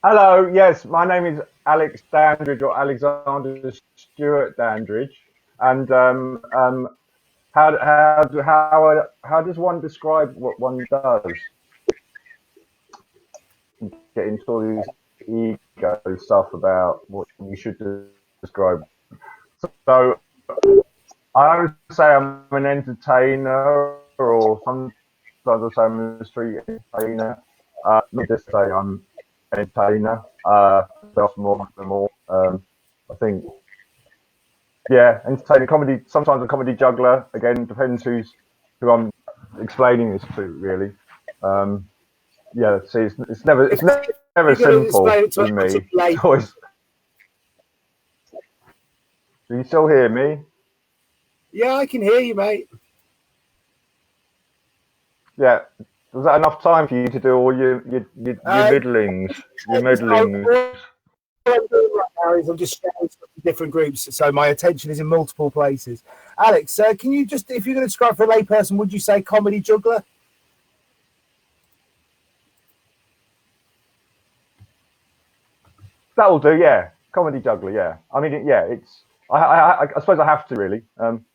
Hello, yes, my name is Alex Dandridge or Alexander Stewart Dandridge. And how does one describe what one does? Get into all these ego stuff about what you should describe. So I would say I'm an entertainer, or sometimes I say I'm a street entertainer. Not just say I'm an entertainer. That's more. I think, yeah, entertainer, comedy. Sometimes a comedy juggler. Again, depends who I'm explaining this to, really. Um, yeah, see, If it's never you're going to simple explain it to with us me. It's later, always. Do you still hear me? yeah, I can hear you, mate. Yeah. Was that enough time for you to do all your Uh, middlings? Your all middlings. I'm doing right now is I'm just sharing stuff in different groups, so my attention is in multiple places. Alex, can you just, if you're going to describe for a layperson, would you say comedy juggler? That'll do. Yeah, comedy juggler. Yeah. I mean, yeah. It's. I suppose I have to really.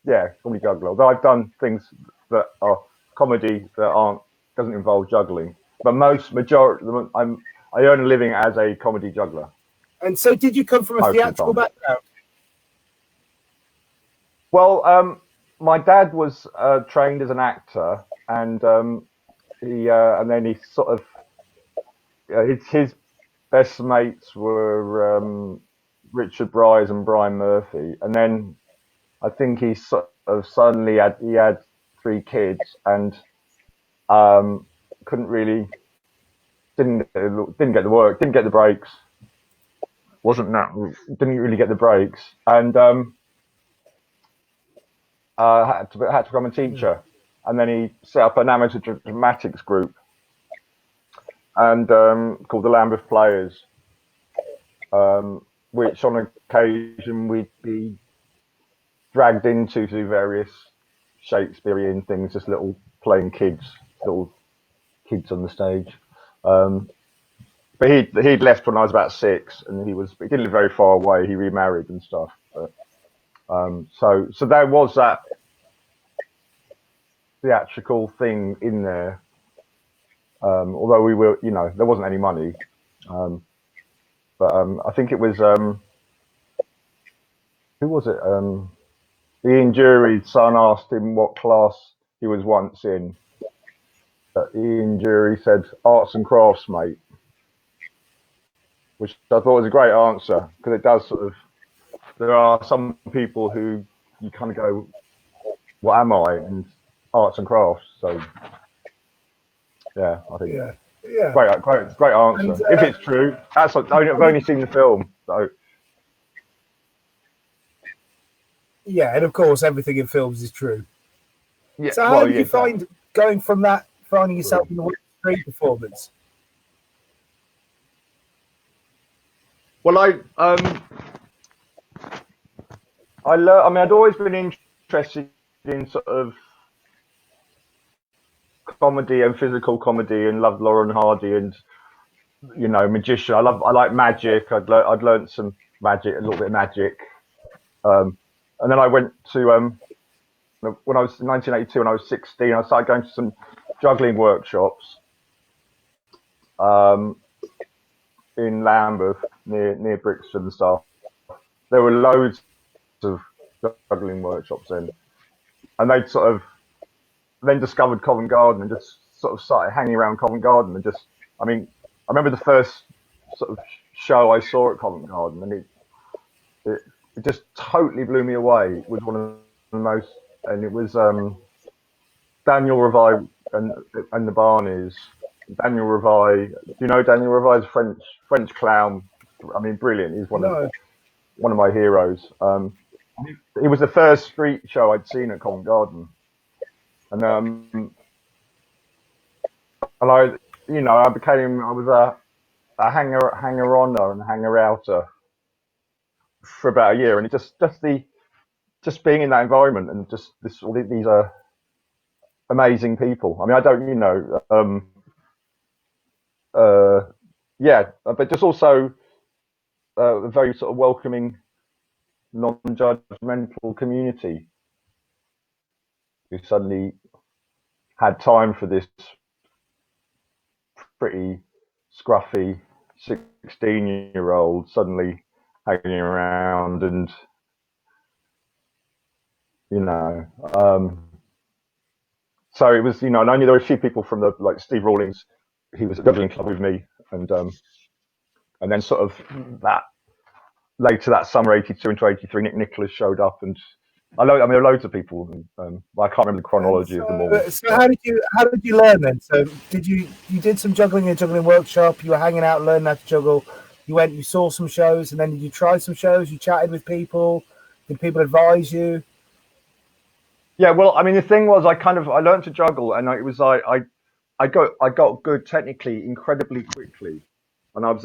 Yeah, comedy juggler. Although I've done things that are comedy that aren't doesn't involve juggling, but majority of them, I earn a living as a comedy juggler And so, did you come from a most of the theatrical time. background? Well, my dad was trained as an actor, and and then he sort of his best mates were Richard Bryce and Brian Murphy, and then I think he sort of suddenly had three kids and um, couldn't really didn't get the work, didn't get the breaks, wasn't that didn't really get the breaks, and had to become a teacher, and then he set up an amateur dramatics group and called the Lambeth Players, which on occasion we'd be dragged into to various Shakespearean things, just little kids on the stage. Um, but he'd left when I was about six, and he didn't live very far away. He remarried and stuff. But, so there was that theatrical thing in there. Although we were, there wasn't any money. Um, but I think it was who was it? Ian Jury's son asked him what class he was once in. Ian Jury said arts and crafts, mate, which I thought was a great answer because it does sort of. There are some people who you kind of go, "What am I?" and arts and crafts. So yeah, I think Yeah, yeah. great And answer. If it's true, I've only seen the film, so yeah, and of course, everything in films is true. yeah. So, how Well, did yeah, you find exactly. going from that, finding yourself in the street performance? Well, I mean, I'd always been interested in sort of comedy and physical comedy, and loved Lauren Hardy and magician. I like magic. I'd learned some magic, a little bit of magic, um, and then I went to when I was in 1982, when I was 16, I started going to some juggling workshops um, in Lambeth near Brixton and stuff. There were loads of juggling workshops then, and they'd sort of then discovered Covent Garden and just sort of started hanging around Covent Garden and just, I mean, I remember the first sort of show I saw at Covent Garden, and it, it just totally blew me away. It was one of the most, and it was Daniel Revi and the Barneys. Daniel Revi, do you know Daniel Revi's French clown? I mean, brilliant. He's No. one of my heroes. He was the first street show I'd seen at Covent Garden, and I, I was a hanger oner and hanger outer for about a year, and it just being in that environment and just all these are amazing people. I mean, I don't, uh, yeah, but just also a very sort of welcoming, non-judgmental community who suddenly had time for this pretty scruffy 16-year-old suddenly hanging around, and you know, so it was, and I knew there were a few people from the, like Steve Rawlings, he was at the juggling club with me, and then sort of that later that summer, 82 into 83, Nick Nicholas showed up, and there are loads of people, I can't remember the chronology of them all. So how did you learn then? So you did some juggling in a juggling workshop, you were hanging out, learning how to juggle, you saw some shows, and then did you try some shows, you chatted with people, did people advise you? Yeah, well, I mean, the thing was, I learned to juggle, and it was I got good technically incredibly quickly, and I was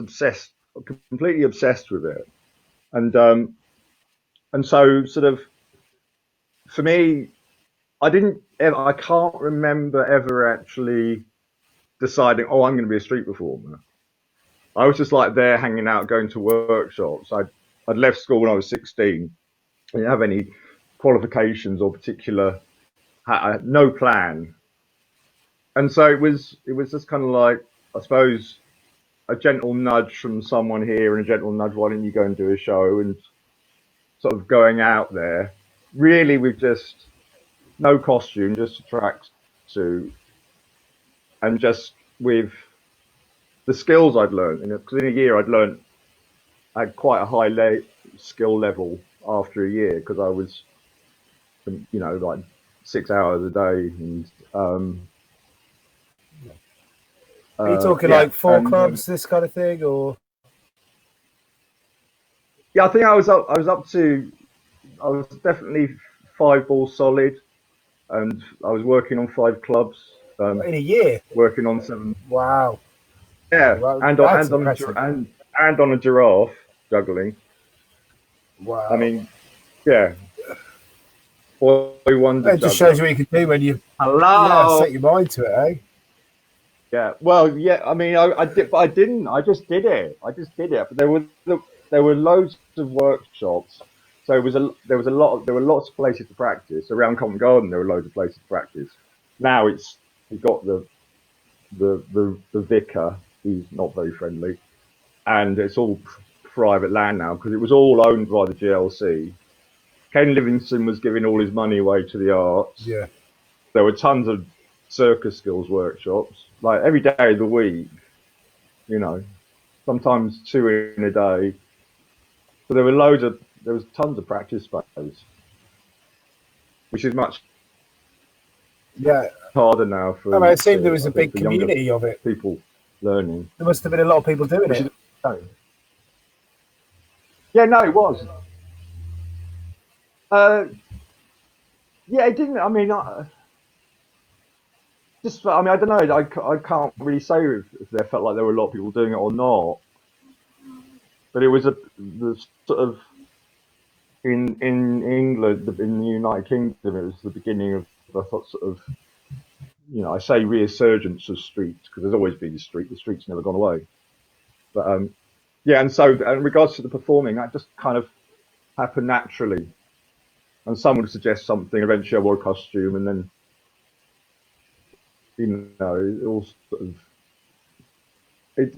completely obsessed with it, and so sort of for me, I can't remember ever actually deciding, oh, I'm going to be a street performer. I was just like there hanging out, going to workshops. I'd left school when I was 16. I didn't have any qualifications or particular, no plan. And so it was just kind of like, I suppose, a gentle nudge from someone here and a gentle nudge, why don't you go and do a show, and sort of going out there, really with just no costume, just a tracksuit, and just with the skills I'd learned. Because in a year I had quite a high skill level after a year, because I was, like 6 hours a day, and Are you talking yeah, like four clubs, this kind of thing, or? yeah, I think I was definitely 5 balls solid, and I was working on 5 clubs, In a year? working on 7. Wow. Yeah, Well, and that's impressive. on a giraffe juggling. I Wow. mean, yeah, boy wonder It just shows juggler. you what you can do when you, Hello. set your mind to it, eh? Yeah, well, yeah. I mean, I did, but I didn't. I just did it. But there were loads of workshops. So there were lots of places to practice around Covent Garden. There were loads of places to practice. Now you've got the vicar, who's not very friendly, and it's all private land now, because it was all owned by the GLC. Ken Livingstone was giving all his money away to the arts. Yeah. There were tons of circus skills workshops, like every day of the week, sometimes 2 in a day. So there was tons of practice space, which is much Yeah. harder now I mean, it seemed there for was I a think big for younger community of it. people learning, There must have been a lot of people doing which it. is yeah, no, it was. Uh, yeah, it didn't. I mean, I don't know. I can't really say if there felt like there were a lot of people doing it or not. But it was the sort of in England, in the United Kingdom, it was the beginning of the sort of, I say resurgence of streets, because there's always been street. The street's never gone away. But yeah, and so in regards to the performing, that just kind of happened naturally. And someone would suggest something. Eventually, I wore a costume, and then it all sort of it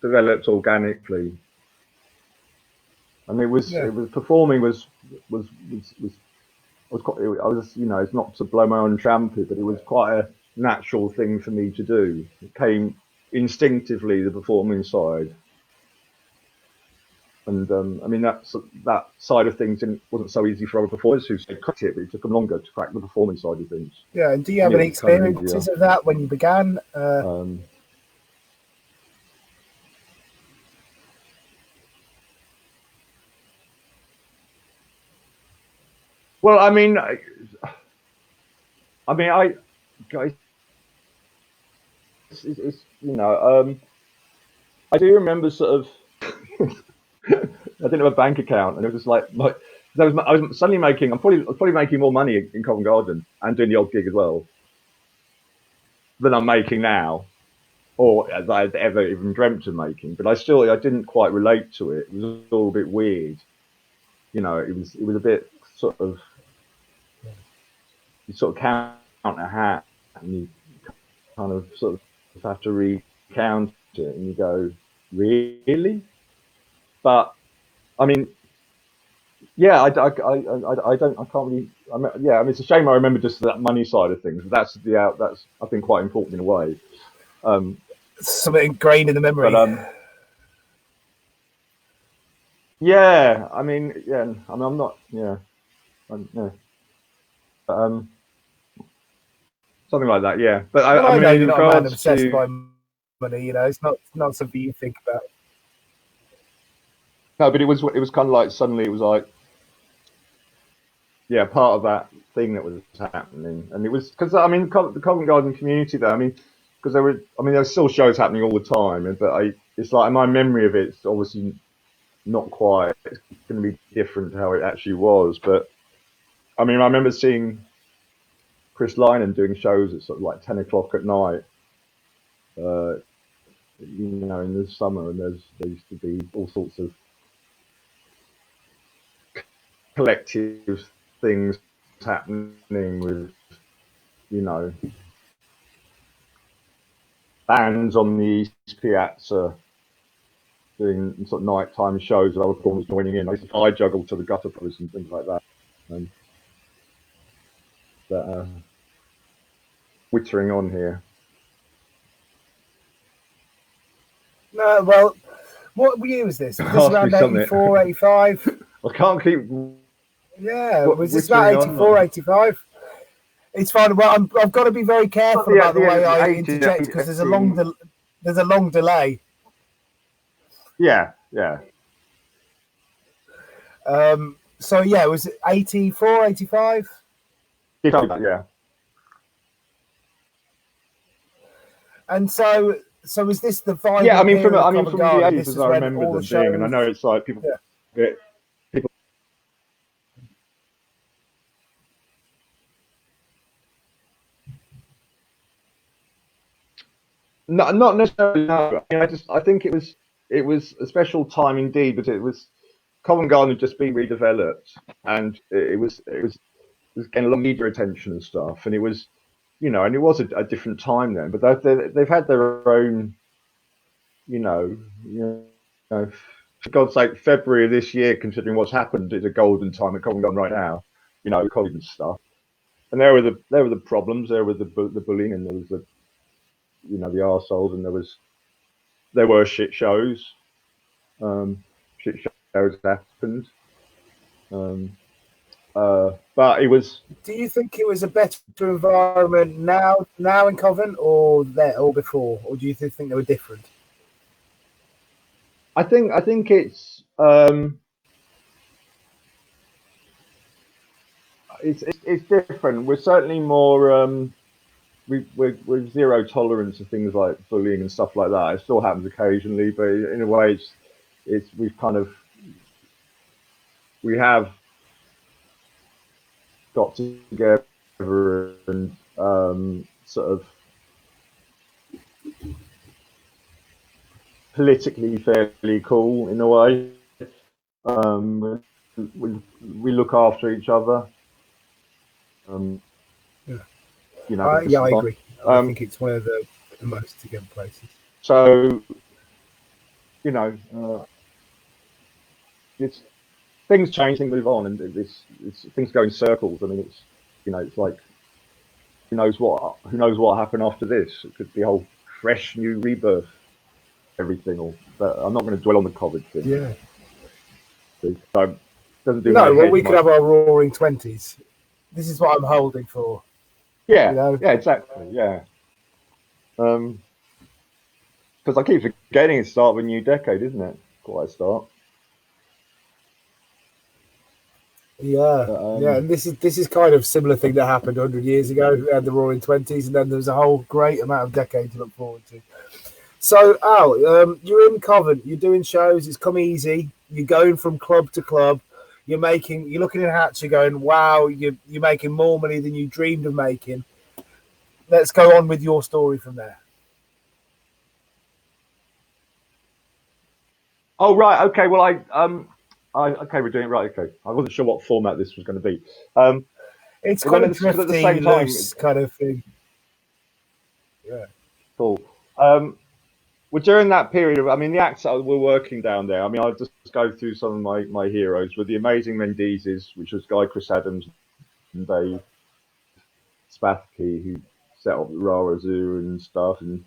developed organically. And Yeah. it was performing was quite, I was, it's not to blow my own trumpet, but it was quite a natural thing for me to do. It came instinctively, the performing side. And I mean, that side of things wasn't so easy for other performers who said cracked it, but it took them longer to crack the performing side of things. Yeah. And do you For have me, it any was kind of experiences easier. of that when you began? Um, well, I mean, guys, it's I do remember sort of. I didn't have a bank account, and it was just like I was suddenly making. I was probably making more money in Covent Garden and doing the odd gig as well than I'm making now. or that I'd ever even dreamt of making. But I didn't quite relate to it. It was all a bit weird. You know, it was a bit sort of, you sort of count a hat and you kind of sort of have to recount it and you go, really? But I mean, yeah, I can't really. Yeah, I mean, it's a shame. I remember just that money side of things. That's I think quite important in a way. Something ingrained in the memory. But yeah, I mean, yeah, I mean, I'm not, yeah, yeah, but, something like that, yeah. But Well, I I mean, know in you're not a man regards obsessed to by money. You know, it's not something you think about. no, but it was kind of like suddenly it was like, yeah, part of that thing that was happening, and it was because I mean, the Covent Garden community there. I mean, because I mean, there's still shows happening all the time, but it's like my memory of it's obviously not quite. It's going to be different to how it actually was, but I mean, I remember seeing Chris Lynam doing shows at sort of like 10 o'clock at night, uh, you know, in the summer, and there used to be all sorts of collective things happening with, you know, bands on the East Piazza doing sort of nighttime shows with other performers joining in. I used to fly juggle to the gutter posts and things like that. Um, but wittering on here. No, well, what year was this? Was this Ask me around something. 84, 85? I can't keep. Yeah, What, was this about wittering on? 84, 85? It's fine. Well, I've got to be very careful about the way I interject because there's a long delay. Yeah, yeah. So yeah, was it 84, 85? Yeah. And so is this the vibe? Yeah, I mean, from the Garden? 80s, as I remember them being, and I know it's like people. Yeah. People. Not necessarily. No. I mean, I think it was a special time indeed, but it was Covent Garden had just been redeveloped, and it was getting a lot of media attention and stuff, and it was, you know, and it was a different time then. But they've had their own, you know, for God's sake, February of this year, considering what's happened, is a golden time at Covent Garden right now, you know, COVID and stuff. And there were the problems, there were the bullying, and there was the, you know, the arseholes, and there were shit shows. Shit shows happened. But it was. Do you think it was a better environment now in Covent, or before, or do you think they were different? I think it's different. We're certainly more. We're zero tolerance to things like bullying and stuff like that. It still happens occasionally, but in a way, we have got together and sort of politically fairly cool in a way. We look after each other. You know, I agree. I think it's one of the most together places. So, you know, it's things change, things move on, and things go in circles. I mean, it's, you know, it's like who knows what happened after this? It could be a whole fresh new rebirth, everything. But I'm not going to dwell on the COVID thing. Yeah. So, doesn't do no, well, we could have our roaring 20s. This is what I'm holding for. Yeah, you know? Yeah, exactly. Yeah. Because I keep forgetting it's the start of a new decade, isn't it? Quite a start. Yeah, yeah, and this is kind of similar thing that happened 100 years ago. We had the Roaring Twenties, and then there was a whole great amount of decade to look forward to. So, Al, you're in Covent, you're doing shows. It's come easy. You're going from club to club. You're looking in hats. You're going, wow. You're making more money than you dreamed of making. Let's go on with your story from there. Oh right, okay. Well, okay, we're doing it right. Okay, I wasn't sure what format this was going to be. Um, It's well, then quite a because at the drifty, same time, loose kind of thing. Yeah. cool. Well, during that period of, I mean, the acts that were working down there. I mean, I'll just go through some of my heroes. With the Amazing Mendezes, which was Guy Chris Adams and Dave Spathky, who set up the Rara Zoo and stuff, and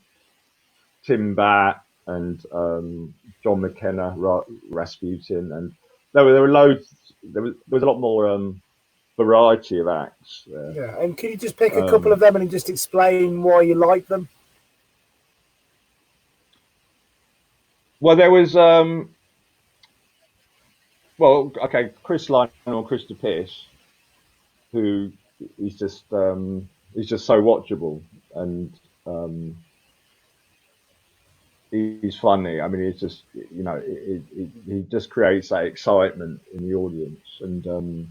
Tim Batt and John McKenna, Rasputin, and there were loads. There was a lot more variety of acts there. Yeah. And can you just pick a couple of Um, them and just explain why you like them? well, there was okay, Chris Lionel or Christopher Pierce, who he's just he's just so watchable, and um, he's funny. I mean, he's just he just creates that excitement in the audience, and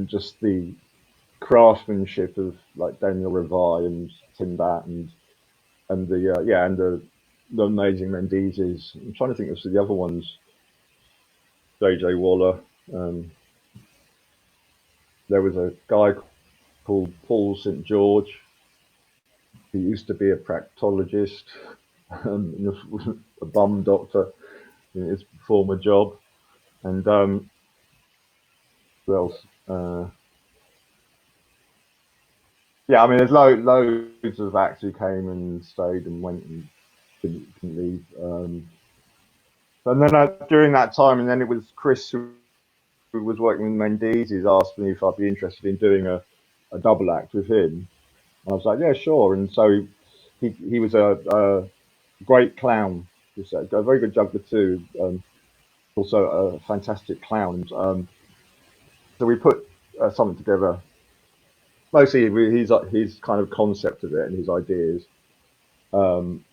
just the craftsmanship of like Daniel Revai and Tim Batt and the amazing Mendezes. I'm trying to think of the other ones. JJ Waller. Um, there was a guy called Paul St George. He used to be a proctologist, a bum doctor in his former job, and who else? Yeah, I mean, there's loads of acts who came and stayed and went and couldn't leave. And then during that time, and then it was Chris who was working with Mendes asked me if I'd be interested in doing a double act with him. And I was like, yeah, sure. And so he was a great clown. He's a very good juggler too. Also a fantastic clown. So we put something together. Mostly his kind of concept of it and his ideas. Um,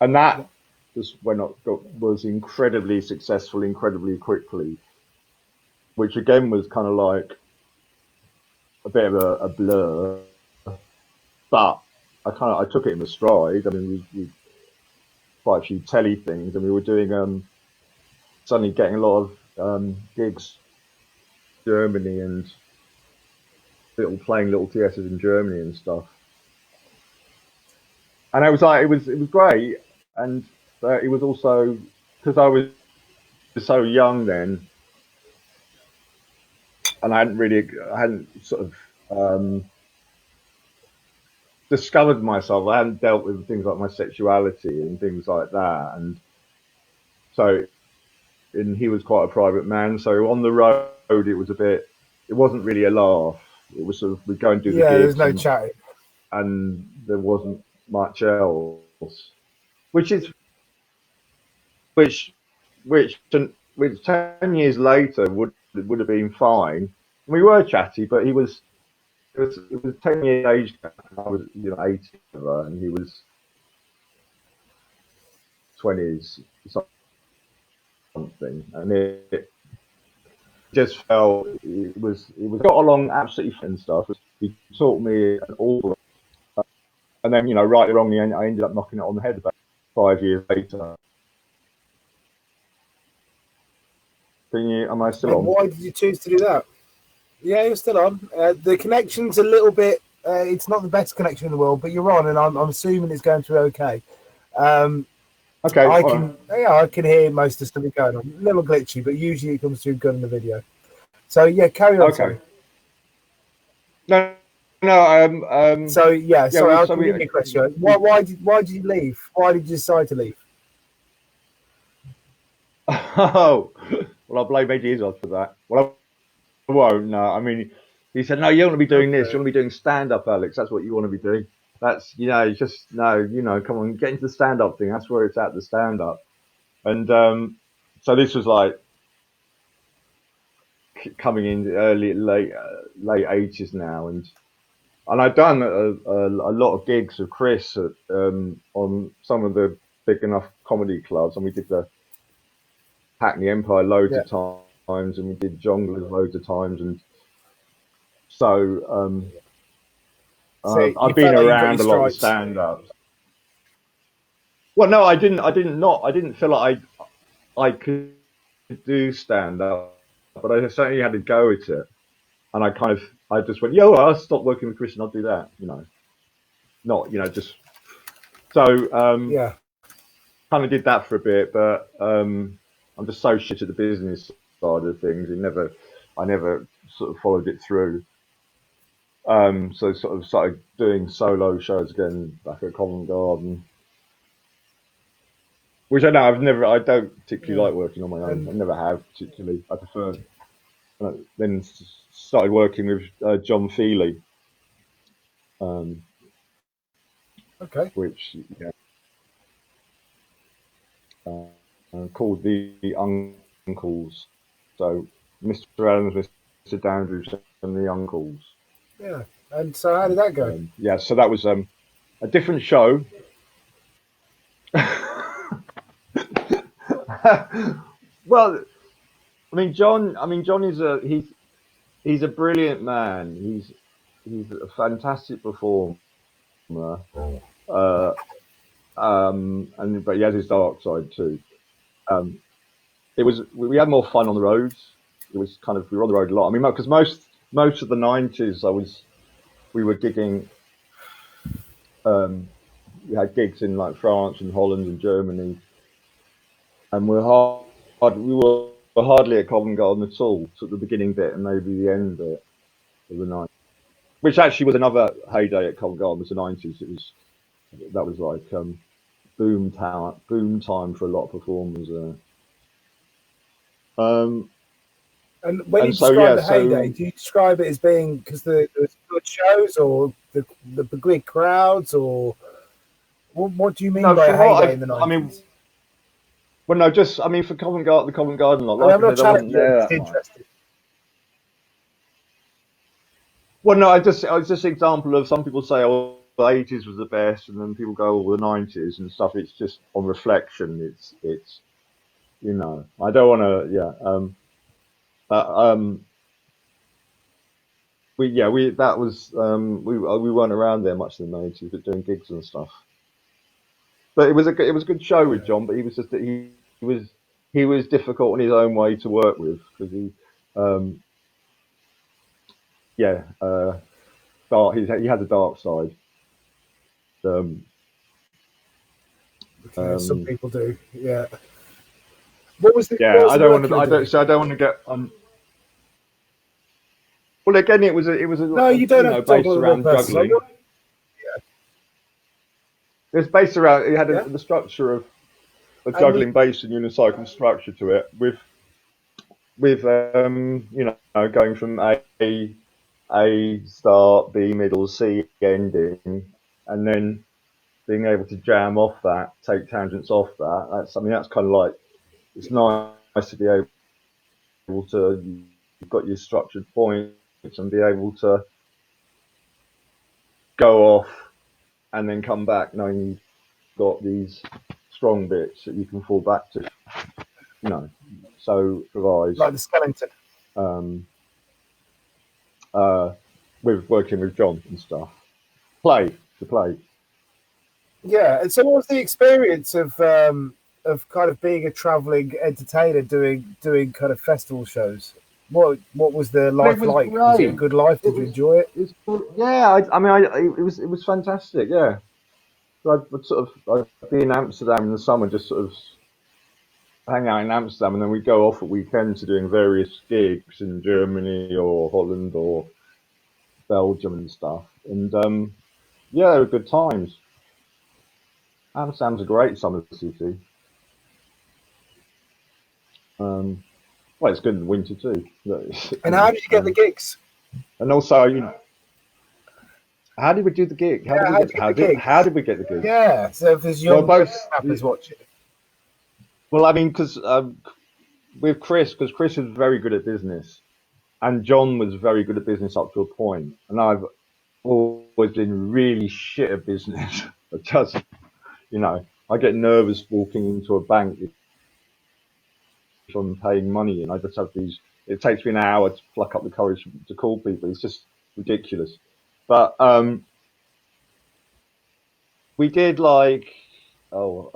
and that just was incredibly successful, incredibly quickly, which again was kind of like a bit of a blur, but I took it in a stride. I mean, we quite a few telly things, and we were doing suddenly getting a lot of gigs in Germany and playing little theatres in Germany and stuff. And I was like, it was great, and it was also because I was so young then, and I hadn't sort of discovered myself. I hadn't dealt with things like my sexuality and things like that, and so and he was quite a private man. So on the road, it wasn't really a laugh. It was sort of we'd go and do the Yeah, there's gigs, no chatting. and there wasn't much else, which is which which 10 years later would have been fine. We were chatty, but it was 10 years age gap. I was 18, and he was 20s something, and it just felt it was got along absolutely fine and stuff. He taught me an awful lot. And then right or wrongly, I ended up knocking it on the head about 5 years later. Am I still And on? why did you choose to do that? Yeah, you're still on. The connection's a little bit. It's not the best connection in the world, but you're on, and I'm assuming it's going through okay. Um, Okay, all right. I can hear most of the stuff going on. A little glitchy, but usually it comes through good in the video. So yeah, carry on. Okay. Sorry. No, no. So yeah, Yeah. sorry. I'll So give me a question. Why did you leave? Why did you decide to leave? Oh, well, I'll blame Eddie Izzard for that. Well, I won't. No, I mean, he said, no, you want to be doing this. You Okay. want to be doing stand up, Alex. That's what you want to be doing. That's just no, come on, get into the stand up thing. That's where it's at, the stand up. And so this was like coming in late 80s now, and I'd done a lot of gigs with Chris on some of the big enough comedy clubs, and we did the Hackney Empire loads Yeah. of times, and we did Jongleurs loads of times, and so So you I've been felt like you got your around a lot of the stripes. stand-ups. Well, no, I didn't. I didn't feel like I could do stand up, but I certainly had to go at it. And I just went, yo, I'll stop working with Chris and I'll do that. Not, just so. Yeah. Kind of did that for a bit, but I'm just so shit at the business side of things. I never sort of followed it through. So sort of started doing solo shows again back at Covent Garden, which I don't particularly Yeah. like working on my own. I And never have particularly. I prefer. Then started working with John Feely, um, okay. which yeah, called the Uncles. So Mr. Adams, Mr. Dandridge, and the Uncles. Yeah. And so how did that go? Yeah, so that was a different show. Well, John is he's a brilliant man. He's a fantastic performer. Uh, but he has his dark side too. Um, we had more fun on the roads. It was kind of we were on the road a lot. I mean, because most of the '90s we were gigging. We had gigs in like France and Holland and Germany, and we were hardly at Covent Garden at all. So the beginning bit and maybe the end bit of the night, which actually was another heyday at Covent Garden. Was the '90s. That was like boom time for a lot of performers. Um, And when you and so describe yeah, the heyday, so do you describe it as being because there was good shows or the big crowds, or what do you mean no, by a from what heyday in the I mean, 90s? well, no, just I mean for the Covent Garden lot, I mean, I'm like I not said, I wasn't challenging you, I'm there just that much. interested. Well, no, I was just an example of some people say, oh, the '80s was the best, and then people go, oh, the '90s and stuff. It's just on reflection. It's I don't want to, yeah. But we that was we weren't around there much in the '90s, but doing gigs and stuff. But it was a good show with Yeah. John, but was he was difficult in his own way to work with because um, yeah, he had a dark side. Um, Yeah, some um, people do. Yeah. What was yeah, the work you were doing? I don't want to get well, again, No, you don't have to talk based about the one around person. juggling. It was based around it had Yeah. the structure of a And we, juggling based and unicycle structure to it with going from A start, B middle, C ending, and then being able to jam off that, take tangents off that. That's kind of like it's nice to be able to you've got your structured points and be able to go off and then come back knowing you've got these strong bits that you can fall back to. So provides like the skeleton. um, uh, with working with John and stuff. Play. Yeah. And so, what was the experience of kind of being a traveling entertainer doing kind of festival shows? What was the But it life was like? Was it a great. good life? It Did you was enjoy it? it's yeah. It was fantastic. Yeah. So I'd be in Amsterdam in the summer, just sort of hang out in Amsterdam, and then we'd go off at weekends to doing various gigs in Germany or Holland or Belgium and stuff. And yeah, they were good times. Amsterdam's a great summer city. Um, well, it's good in the winter too. And how did you get the gigs? And also, how did we do the gig? Yeah, how did you get the How gigs? did we get the gig? Yeah. So if there's Well, young both. rappers watching, Well, I mean, with because Chris was very good at business, and John was very good at business up to a point, and I've always been really shit at business. Just, I get nervous walking into a bank if I'm paying money, and I just have these. It takes me an hour to pluck up the courage to call people. It's just ridiculous. But we did like Oh,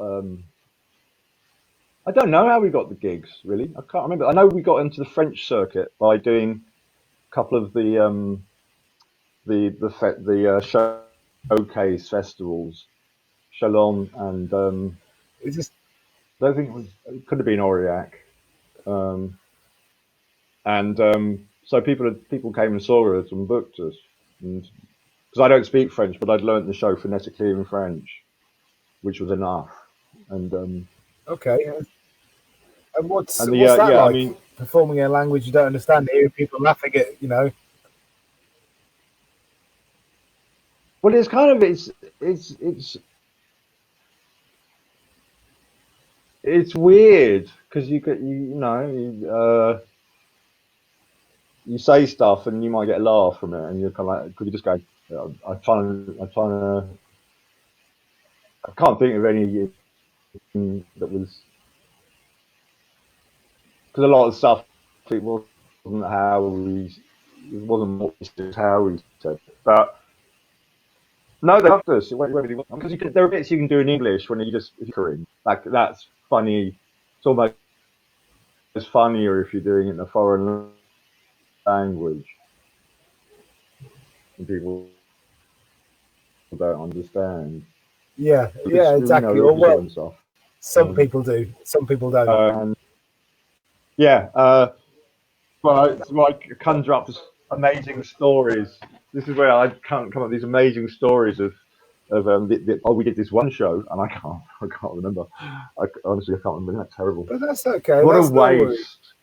I don't know how we got the gigs. Really, I can't remember. I know we got into the French circuit by doing a couple of the showcase festivals, Chalon and Is this I don't think it could have been Aurillac. Um, and so people came and saw us and booked us, and because I don't speak French, but I'd learnt the show phonetically in French, which was enough. And okay? And what's and the what's that yeah, I like? mean, Performing in a language you don't understand, hearing people laughing at well, it's kind of it's weird because you say stuff and you might get a laugh from it, and you're kind of like, could you just go? I can't think of any that was because a lot of stuff it wasn't how we it wasn't what we said, how we said. But no, they loved us. It went really well because there are bits you can do in English when you just if you're Korean. Like that's funny. It's almost funnier if you're doing it in a foreign language and people don't understand. yeah, Because yeah, exactly. Or visual well, and stuff. some people do, some people don't. And yeah, well, it's like conjure up this amazing stories. This is where I can't come up with these amazing stories of oh, we did this one show and I can't remember. Honestly I can't remember. That's terrible. But that's okay. What a That's no worries. waste.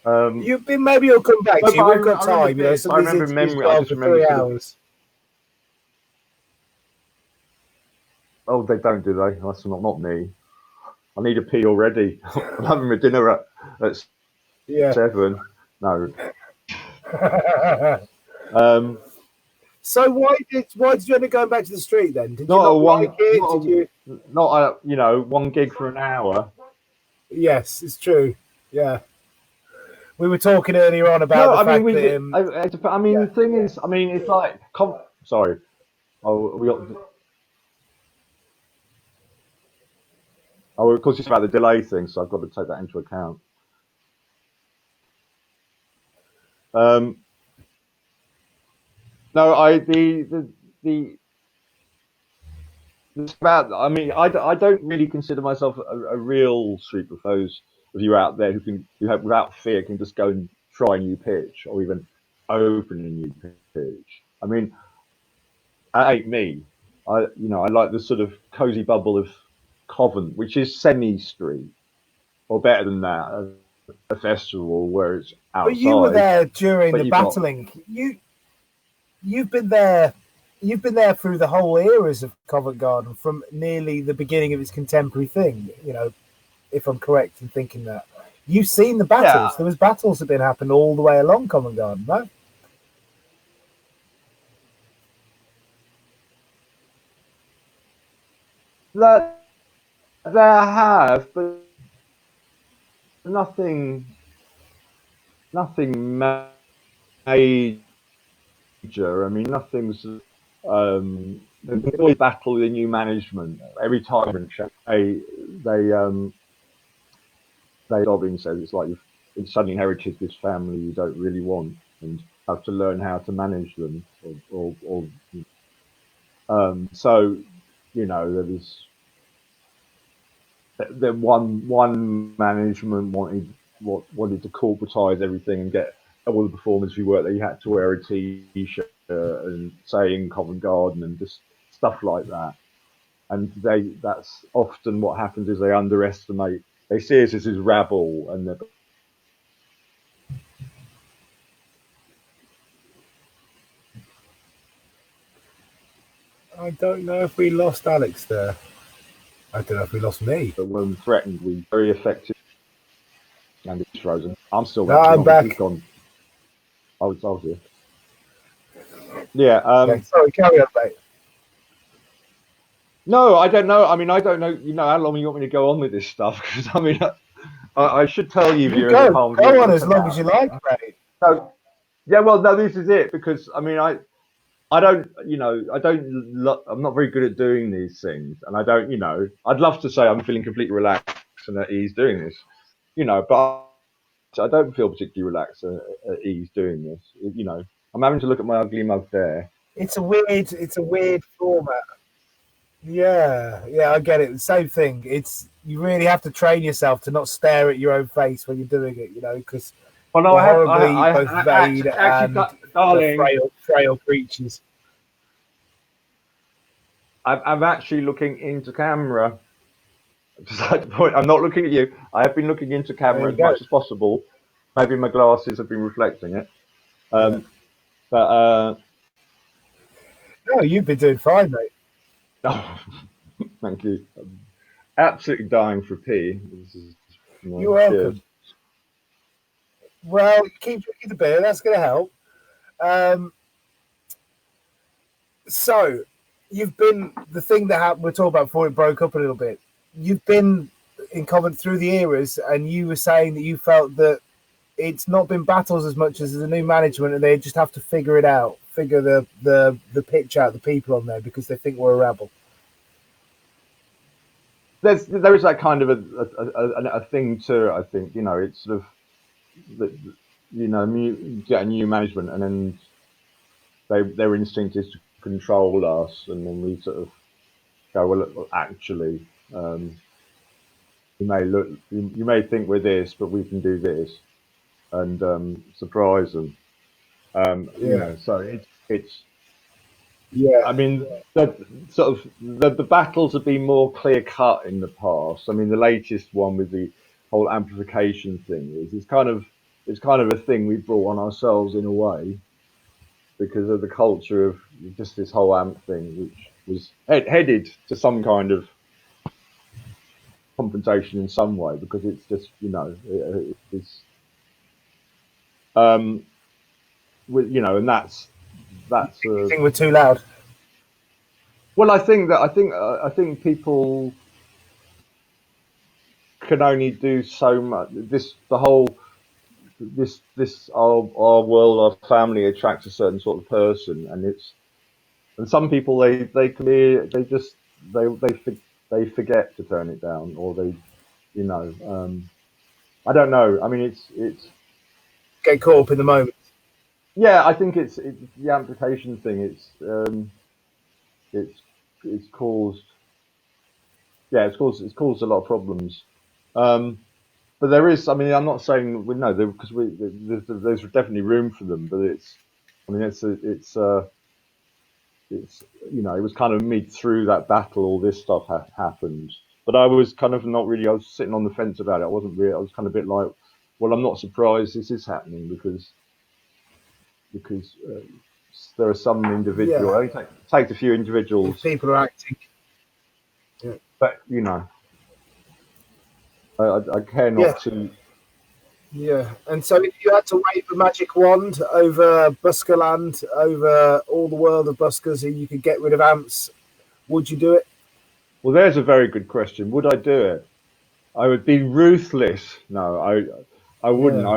Um, You've been maybe you'll come back no, to you. but We've got I remember time, bits. Some I of these remember interviews memory. go I on just for remember three sort of. hours. Oh, they don't, do they? That's not me. I need a pee already. I'm having my dinner at Yeah. 7. No. Um, So why did you end up going back to the street then? Did you not a not one. like it? Did you? Not a one gig for an hour. Yes, it's true. Yeah, we were talking earlier on about No, the I mean fact we. that I mean yeah, the thing is, I mean it's like. Sorry. Oh, we got. Oh, of course it's about the delay thing, so I've got to take that into account. Um, no, the it's about. I mean, I don't really consider myself a real sweeper. For those of you out there who have without fear can just go and try a new pitch or even open a new pitch. I mean, that ain't me. I like the sort of cozy bubble of Covent, which is semi-street, or better than that, a festival where it's but you were outside, there during but the you've got battling. You've been there. You've been there through the whole eras of Covent Garden, from nearly the beginning of its contemporary thing. If I'm correct in thinking that. You've seen the yeah, battles. There was battles that have been happening all the way along Covent Garden, right? that there have, but nothing nothing major. I mean, nothing's. There's always battle with the new management every time. They Dobbin says it's like you've suddenly inherited this family you don't really want and have to learn how to manage them. So there was the one management wanted to corporatize everything and get all the performers who worked there. You had to wear a t-shirt and saying Covent Garden and just stuff like that. And that's often what happens is they underestimate. They see us as this rabble, and I don't know if we lost Alex there. I don't know if we lost me. but when threatened, we very effective. And it's frozen. I'm still No, there. I'm No, he's back. gone. I was here. Yeah. Okay, sorry, carry on, mate. No, I don't know. I mean, I don't know. How long you want me to go on with this stuff? Because I mean, I should tell you, You viewers at home. go on as long as you like, mate. No, yeah. Well, no, this is it because I mean, I don't, I'm not very good at doing these things, and I don't, I'd love to say I'm feeling completely relaxed and at ease doing this, but I don't feel particularly relaxed and at ease doing this. I'm having to look at my ugly mug there. It's a weird format. Yeah, yeah, I get it. Same thing. It's you really have to train yourself to not stare at your own face when you're doing it, because Well, no, we're I have, horribly both I vain actually, and darling, frail creatures. I'm actually looking into camera. Beside the point, I'm not looking at you. I have been looking into There camera you as go. much as possible. Maybe my glasses have been reflecting it. Yeah. Um, but No, you've been doing fine, mate. oh, thank you. I'm absolutely dying for pee. This is, You're cheers. welcome. Well, keep drinking the beer. That's going to help. Um, so, you've been the thing that happened. We're talking about before it broke up a little bit. You've been in Covent through the eras, and you were saying that you felt that it's not been battles as much as the new management, and they just have to figure it out, figure the pitch out, the people on there because they think we're a rebel. There is that kind of a thing to it. I think it's sort of you get a new management, and then their instinct is to control us, and then we sort of go, well, look, actually, you may think we're this, but we can do this, and surprise them. Yeah, So it's. yeah, I mean, the battles have been more clear cut in the past. I mean, the latest one with the whole amplification thing is it's kind of a thing we brought on ourselves in a way because of the culture of just this whole amp thing, which was headed to some kind of confrontation in some way because it's just it's um and that's you think we're too loud? well, I think people can only do so much. Our world, our family attracts a certain sort of person, and some people they can be they just they forget to turn it down, or you know um, I don't know. I mean, it's Get caught up in the moment. yeah. I think it's the amplification thing. It's it's caused it's caused a lot of problems. Um, but there is. I mean, I'm not saying we no because there's definitely room for them, but I mean, it's it was kind of mid through that battle, all this stuff happened. But I was kind of not really. I was sitting on the fence about it. I wasn't really. I was kind of a bit like, well, I'm not surprised this is happening because there are some individual. Yeah, It only takes a few if individuals, people are acting. Yeah, but I care yeah, not to. yeah. And so, if you had to wave a magic wand over Buskerland, over all the world of buskers, and you could get rid of amps, would you do it? Well, there's a very good question. Would I do it? I would be ruthless. No, I wouldn't. Yeah,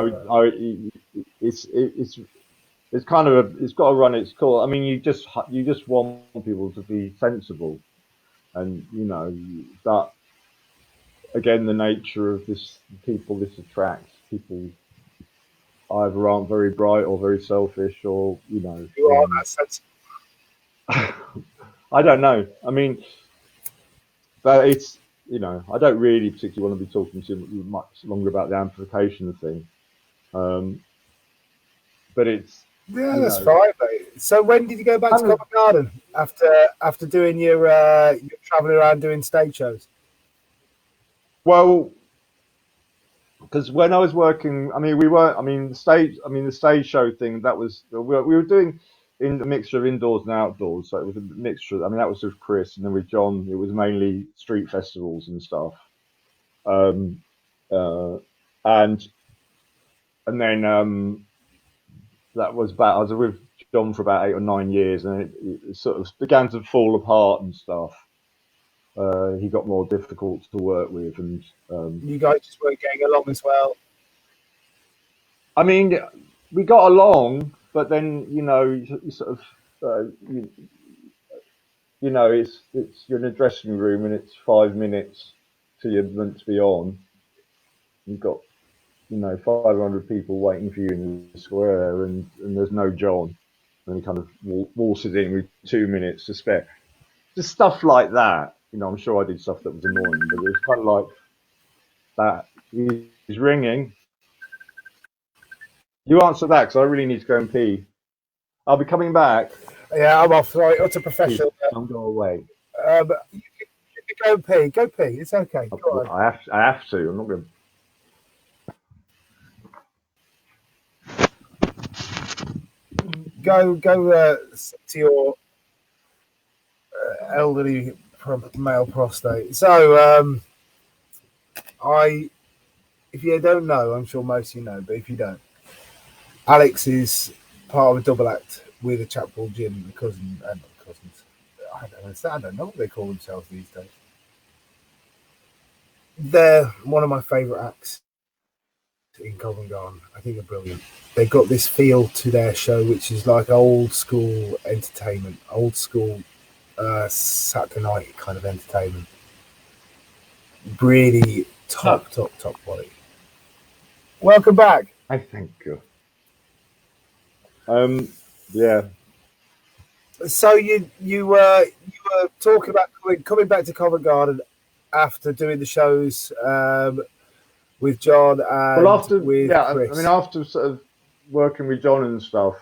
It's it's kind of it's got to run its course. I mean, you just want people to be sensible, and that again, the nature of this attracts people either aren't very bright or very selfish, or you are that sense. I don't know. I mean, but it's I don't really particularly want to be talking too much longer about the amplification thing. Um, but it's Yeah, you that's know fine, mate. So, when did you go back to kind of Covent Garden after doing your traveling around doing stage shows? well because when I was working, I mean, we were, the stage show thing that was we were doing in a mixture of indoors and outdoors, so it was a mixture. I mean, that was with Chris, and then with John, it was mainly street festivals and stuff. Um, uh, and and then that was about I was with John for about 8 or 9 years, and it sort of began to fall apart and stuff. He got more difficult to work with, and You guys just weren't getting along as well. I mean, we got along, but then you sort of. you, you know, it's you're in a dressing room and it's 5 minutes till you're meant to be on. You've got 500 people waiting for you in the square, and there's no John, and he kind of waltzes in with 2 minutes to spare. Just stuff like that. I'm sure I did stuff that was annoying, but it was kind of like that. He's ringing. You answer that because I really need to go and pee. I'll be coming back. Yeah, I'm off. Right, utter professional. Don't go away. You can go pee. Go pee. It's okay. Go on. I have to. I'm not going to go to your elderly male prostate. So, if you don't know, I'm sure most of you know, but if you don't, Alex is part of a double act with a chap called Jim, the cousin, and cousins. I don't know what they call themselves these days. They're one of my favourite acts in Covent Garden. I think they're brilliant. They've got this feel to their show, which is like old school entertainment, old school Saturday night kind of entertainment. Really top quality. Welcome back. I thank you. Yeah. So you were talking about coming back to Covent Garden after doing the shows with John and with Chris. I mean, after sort of working with John and stuff,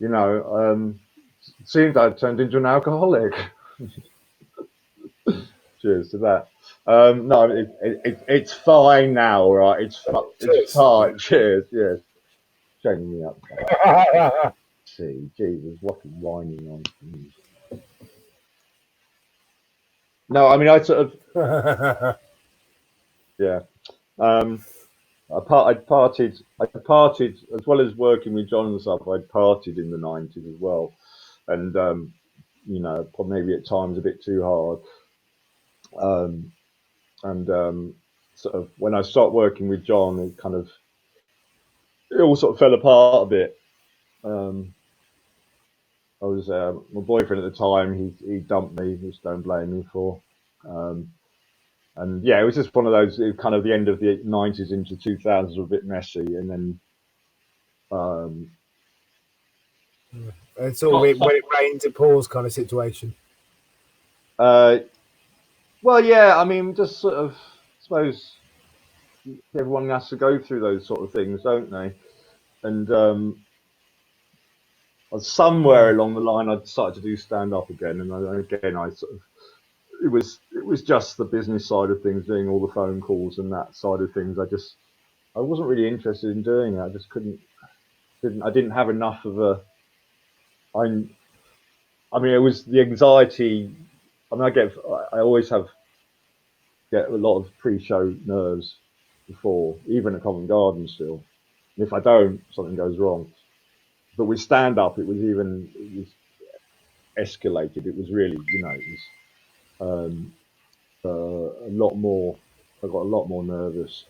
it seemed I'd turned into an alcoholic. Cheers to that. No, it's fine now, right? It's fine. Cheers. Yes. Shutting me up. See, Jesus, what whining on. No, I mean, I sort of, yeah. I partied as well as working with John and stuff. I'd partied in the '90s as well, and maybe at times a bit too hard. Sort of when I started working with John, it all sort of fell apart a bit. I was my boyfriend at the time. He dumped me, which don't blame me for. And yeah, it was just one of those kind of the end of the '90s into 2000s were a bit messy, and then it's all when it rains it pours kind of situation. Well, yeah, I mean, just sort of, I suppose everyone has to go through those sort of things, don't they? And somewhere along the line, I decided to do stand up again, and I sort of it was just the business side of things, doing all the phone calls and that side of things. I wasn't really interested in doing it. I just I didn't have enough of a. I mean, it was the anxiety. I mean, I always get a lot of pre-show nerves before, even at Covent Garden still. And if I don't, something goes wrong. But with stand-up, it was escalated. It was really, a lot more. I got a lot more nervous,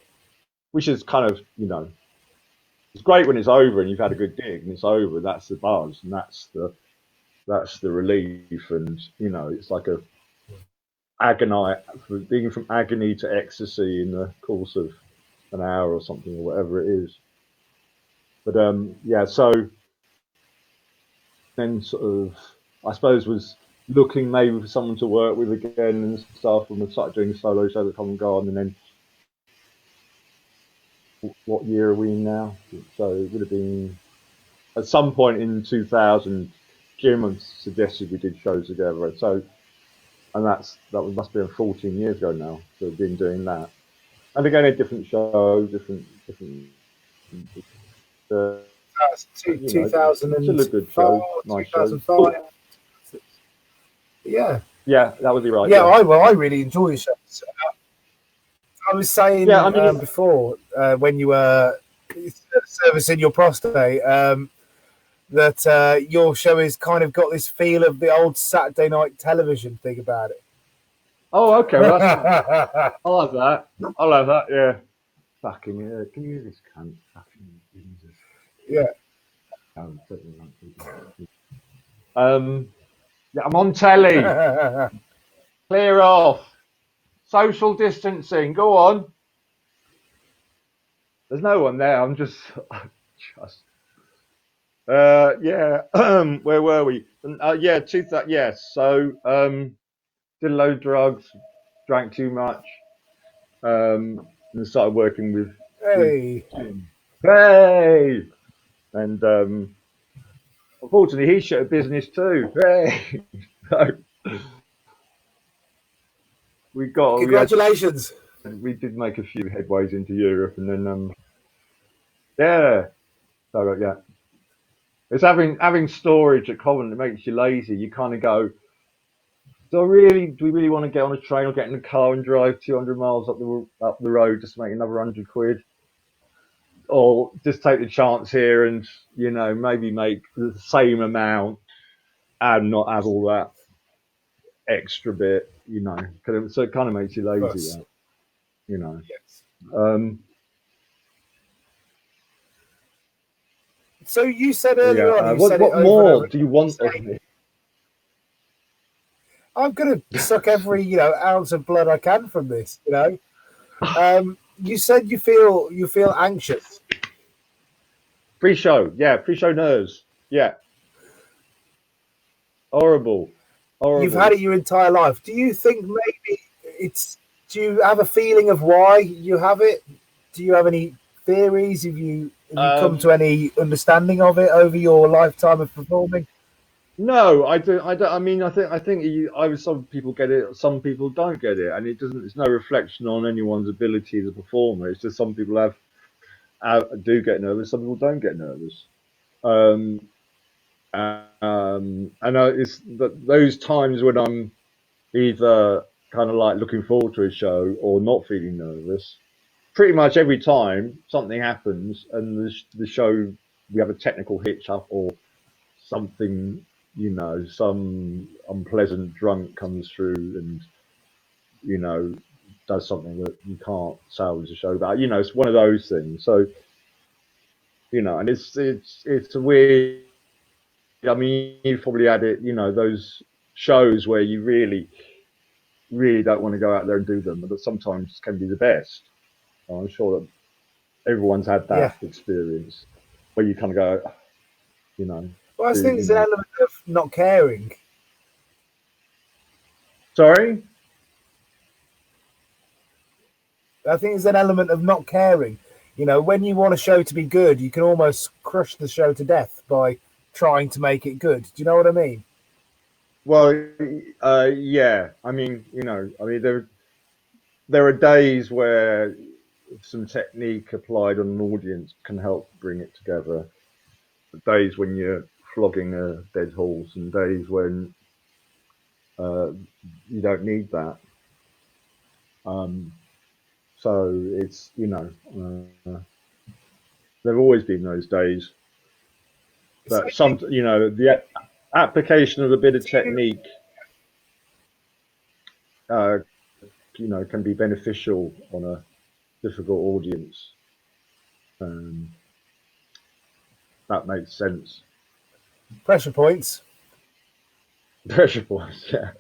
which is kind of, it's great when it's over and you've had a good gig and it's over. That's the buzz and that's the relief, and it's like a being from agony to ecstasy in the course of an hour or something or whatever it is. But yeah, so then sort of, I suppose, was looking maybe for someone to work with again and stuff, and we started doing solo shows at Covent Garden. And then what year are we in now? So it would have been at some point in 2000. Jim suggested we did shows together. So, and that must be 14 years ago now. So we've been doing that, and again a different show, different. That's 2000 and still a good show, nice show. Yeah, that would be right. Yeah, I really enjoy the shows. I was saying before when you were servicing your prostate that your show has kind of got this feel of the old Saturday night television thing about it. Oh, okay. Well, I'll have that. Yeah. Fucking yeah. Can you hear this cunt? Fucking Jesus. Yeah. Yeah, I'm on telly. Clear off. Social distancing. Go on. There's no one there. I'm just. just yeah. Where were we? Yeah, yes. So, did a load of drugs, drank too much, and started working with Hey, Jim. Hey, and unfortunately, he shut a business too. Hey, so we had congratulations. we did make a few headways into Europe, and then yeah, so yeah, it's having storage at Covent. It makes you lazy. You kind of go, do we really want to get on a train or get in a car and drive 200 miles up the road just to make another 100 quid, or just take the chance here and maybe make the same amount and not have all that extra bit, so it kind of makes you lazy, Plus, that, you know. yes. Um, So you said yeah. earlier on, you What said it what over and more over. do you want of me? I'm gonna suck every ounce of blood I can from this. You said you feel anxious. Pre-show, yeah, pre-show nerves, yeah, horrible, You've had horrible. it your entire life. Do you think maybe it's? Do you have a feeling of why you have it? Do you have any theories? Have you come to Um, any understanding of it over your lifetime of performing? no, I do. I don't. I mean, I think some people get it, some people don't get it, and it doesn't. It's no reflection on anyone's ability as a performer. It's just some people do get nervous, some people don't get nervous. Um, and it's those times when I'm either kind of like looking forward to a show or not feeling nervous. Pretty much every time something happens and the show, we have a technical hitch up or something, some unpleasant drunk comes through and you know does something that you can't salvage the show about. It's one of those things. So and it's a weird. I mean, you've probably had it. Those shows where you really, really don't want to go out there and do them, but that sometimes can be the best. I'm sure that everyone's had Yeah. that experience where you kind of go, you know, Well, I do think there's an element of not caring. sorry. I think there's an element of not caring. When you want a show to be good, you can almost crush the show to death by trying to make it good. Do you know what I mean? Well, yeah. I mean, there are days where some technique applied on an audience can help bring it together. Days when you're flogging a dead horse, and days when uh, you don't need that. Um, so it's there've always been those days, So but the application of a bit of you, technique uh, can be beneficial on a difficult audience. Um, that makes sense. pressure points. Pressure points, yeah.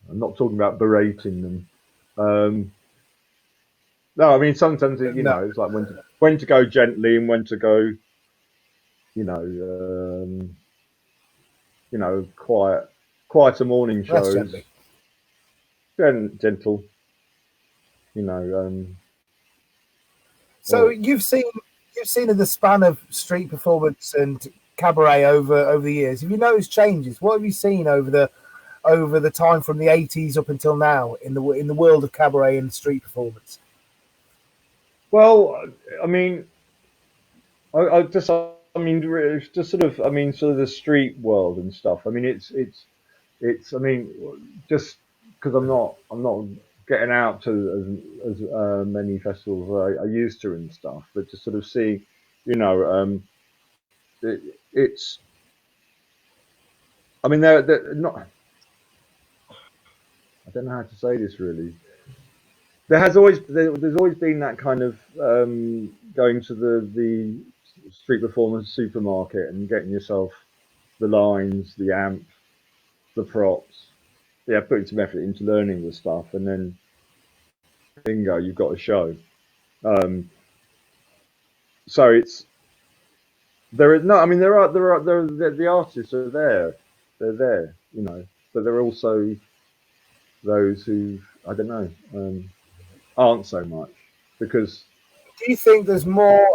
I'm not talking about berating them. Um, no, I mean sometimes No, it's like when to go gently and when to go, you know, um, quieter morning less shows, gently. gentle, you know, So or you've seen in the span of street performance and cabaret over the years. Have you noticed changes? What have you seen over the time from the '80s up until now in the world of cabaret and street performance? well, I mean, I mean, it's just sort of the street world and stuff. I mean, I mean, just because I'm not getting out to as many festivals as I used to and stuff, but to sort of see, you know, it, it's. I mean, they're not. I don't know how to say this really. There's always been that kind of going to the street performance supermarket and getting yourself. the lines, the amp, the props. Yeah, putting some effort into learning the stuff, and then bingo, you've got a show. Um, so it's there is no. I mean, the artists are there. They're there, but there are also those who I don't know aren't so much because Do you think there's more?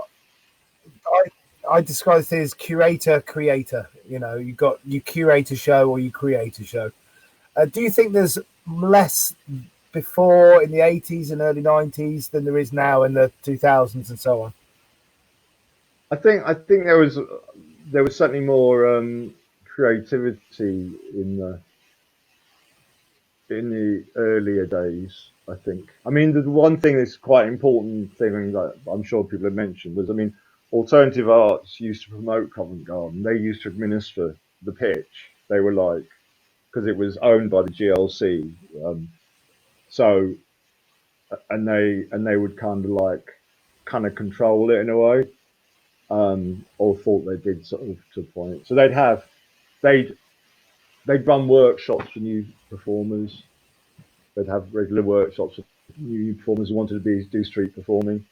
I describe it as curator creator. You curate a show or you create a show. Do you think there's less before in the 80s and early 90s than there is now in the 2000s and so on? I think there was certainly more creativity in the earlier days. I think. I mean, the one thing that's quite important thing that I'm sure people have mentioned was, I mean, alternative arts used to promote Covent Garden. They used to administer the pitch. They were like, because it was owned by the GLC. So, and they would kind of control it in a way, or thought they did sort of to a point. So they'd they'd run workshops for new performers. They'd have regular workshops for new performers who wanted to do street performing.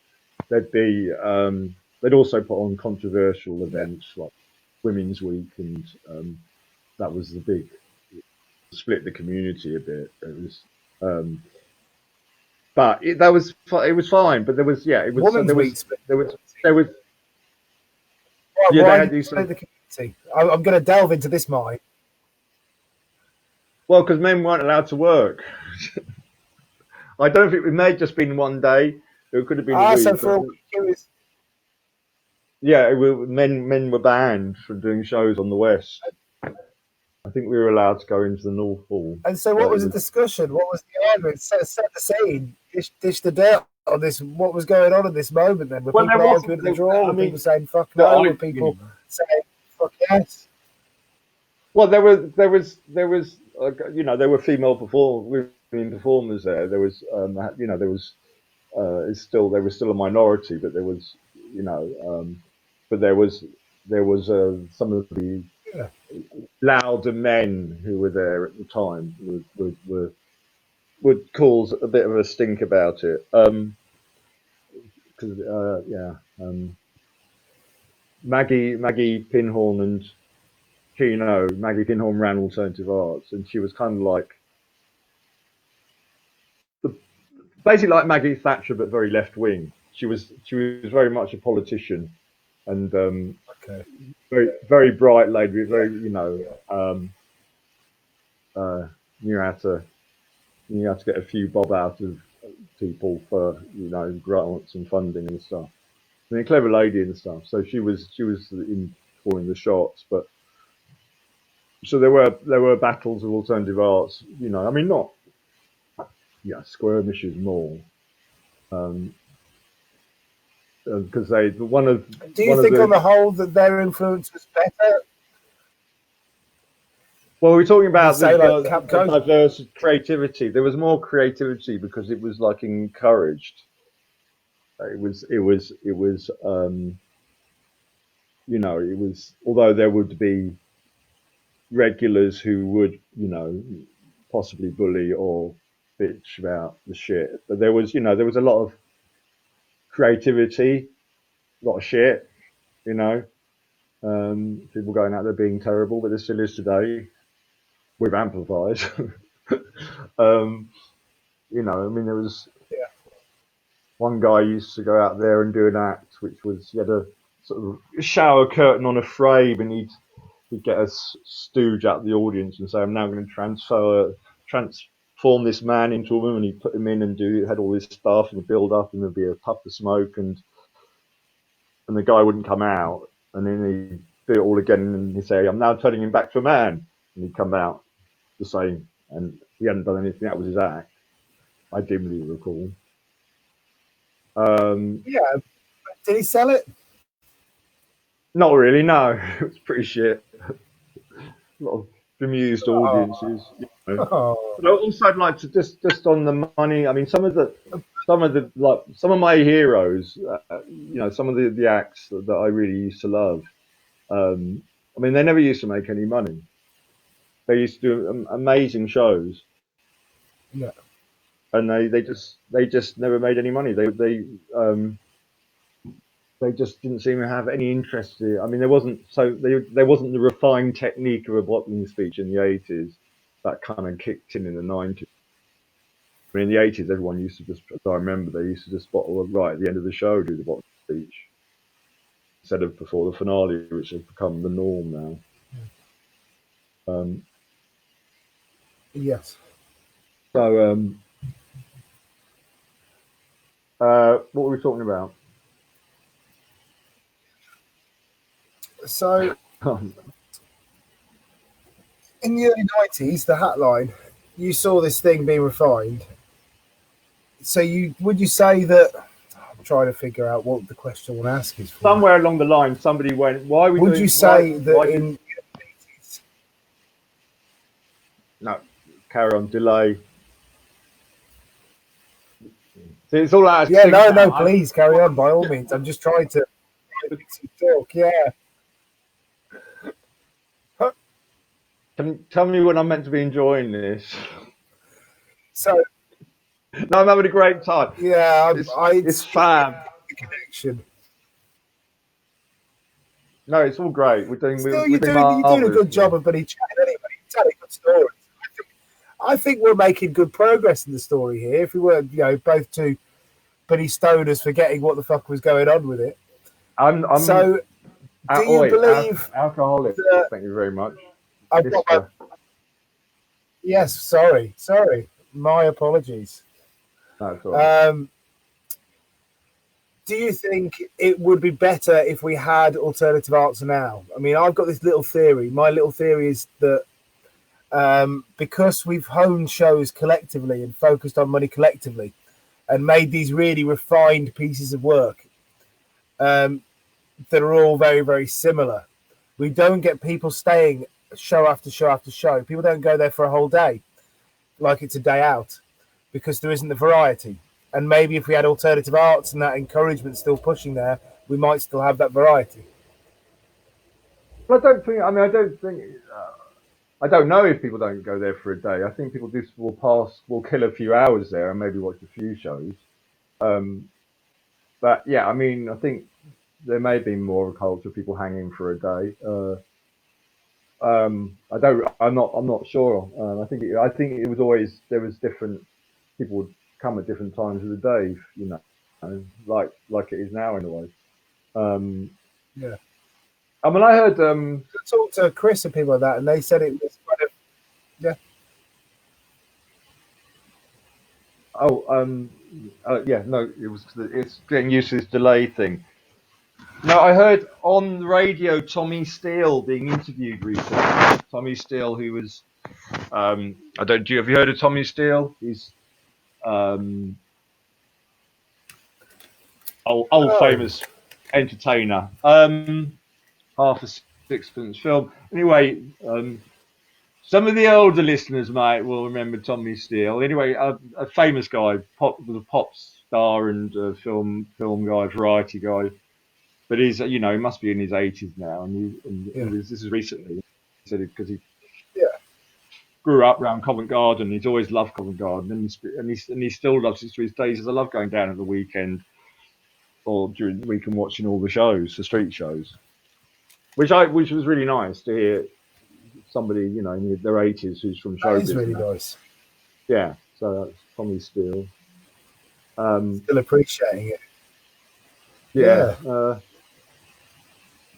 They'd also put on controversial events like Women's Week, and that was the big split the community a bit. It was, but it was fine. But there was it was Women's there Week. was there was yeah Why they had did you these split the community? I'm going to delve into this mine. well because men weren't allowed to work. I don't think it may have just been one day. It could have been a So week. for a But week it was. yeah, men were banned from doing shows on the West. I think we were allowed to go into the North Hall. And so, But what was the discussion? What was the argument? Set the scene. Dish the dirt on this. What was going on at this moment? Then were well, there people wasn't. arguing the draw? I Were mean, people saying "fuck the no"? Were argument. people saying "fuck yes"? Well, there were women performers there. There was, there was. They were still a minority, but there was, but there was some of the Yeah. louder men who were there at the time would cause a bit of a stink about it. Because Maggie Pinhorn and Maggie Pinhorn ran alternative arts, and she was kind of like basically like Maggie Thatcher, but very left wing. She was very much a politician, and Okay. very very bright lady, very knew how to get a few bob out of people for grants and funding and stuff. I mean, a clever lady and stuff. So she was in calling the shots, but so there were battles of alternative arts. I mean, not skirmishes more. Um, because they one of Do one you of think, on the the whole, that their influence was better well, we're talking than, about say, like the Capco? diverse creativity. There was more creativity because it was like encouraged. It was although there would be regulars who would possibly bully or bitch about the shit, but there was a lot of creativity, a lot of shit, you know, people going out there being terrible, but there still is today with amplifiers. um, I mean, there was Yeah. one guy used to go out there and do an act, which was he had a sort of shower curtain on a frame, and he'd get a stooge out of the audience and say, "I'm now going to transform this man into a woman." He'd put him in and had all this stuff and build up, and there'd be a puff of smoke, and the guy wouldn't come out, and then he'd do it all again, and he'd say, "I'm now turning him back to a man," and he'd come out the same, and he hadn't done anything. That was his act. I dimly recall. Um, Yeah. Did he sell it? Not really, no. It was pretty shit. A lot of bemused Oh. audiences. Oh. But also, I'd like to just on the money. I mean, some of my heroes. Some of the acts that I really used to love. I I mean, they never used to make any money. They used to do amazing shows, Yeah. and they just never made any money. They just didn't seem to have any interest. I mean, there wasn't the refined technique of a bottling speech in the 80s that kind of kicked in the 90s. I mean, in the 80s, everyone used to just, as I remember, they used to just bottle right at the end of the show, do the bottling speech instead of before the finale, which has become the norm now. Um, Yes. so, what were we talking about? So in the early 90s, the hat line, you saw this thing being refined. So would you say that, I'm trying to figure out what the question I want to ask is for. Somewhere along the line, somebody went, "Why are we Would doing?" you say that in no, carry on, delay. See, it's all out of sync no, now. please carry on by all means. I'm just trying to talk. Yeah. Tell me when I'm meant to be enjoying this. So No, I'm having a great time. yeah, It's fab. The connection. No, it's all great. We're doing You're doing a good job of buddy chatting anyway. You're telling good stories. I think we're making good progress in the story here. If we were, both two buddy stoners forgetting what the fuck was going on with it. I'm so. Do you believe alcoholic? Thank you very much. I've got yes, sorry. My apologies. That's all right. Do you think it would be better if we had alternative arts now? I mean, I've got this little theory. My little theory is that because we've honed shows collectively and focused on money collectively and made these really refined pieces of work that are all very, very similar, we don't get people staying show after show after show. People don't go there for a whole day like it's a day out because there isn't the variety. And maybe if we had alternative arts and that encouragement still pushing there, we might still have that variety. But I don't think. I don't know if people don't go there for a day. I think people just will kill a few hours there and maybe watch a few shows. But yeah, I mean, I think there may be more of a culture of people hanging for a day. I'm not sure. I think it was always, there was different people would come at different times of the day, like it is now in a way. Yeah. I mean, I heard. I talked to Chris and people like that, and they said it was kind of, yeah. Yeah, no, it's getting used to this delay thing. No, I heard on the radio Tommy Steele being interviewed recently. Tommy Steele, who was, have you heard of Tommy Steele? He's old famous entertainer. Half a Sixpence film. Anyway, some of the older listeners will remember Tommy Steele. Anyway, a famous guy, was a pop star and film guy, variety guy. But he's, he must be in his 80s now, this is recently. He said because he grew up around Covent Garden. He's always loved Covent Garden, and he still loves it to his days. He says, I love going down at the weekend or during the week and watching all the shows, the street shows, which was really nice to hear somebody, in their 80s who's from show business. That is really nice. Yeah, so that's Tommy Steele. Still appreciating it. Yeah.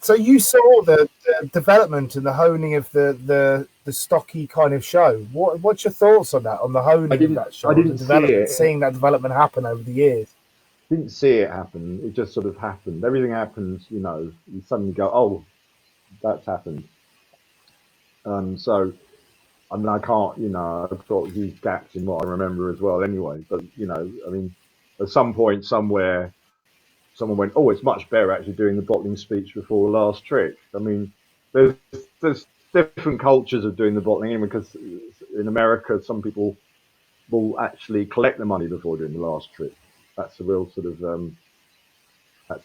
So you saw the development and the honing of the stocky kind of show. What's your thoughts on that? On the honing of that show? I didn't see it. Seeing that development happen over the years. Didn't see it happen. It just sort of happened. Everything happens. You suddenly go, oh, that's happened. So, I mean, I can't. I've got these gaps in what I remember as well. Anyway, but I mean, at some point somewhere, someone went, oh, it's much better actually doing the bottling speech before the last trick. I mean, there's different cultures of doing the bottling, because in America, some people will actually collect the money before doing the last trick. That's a real sort of.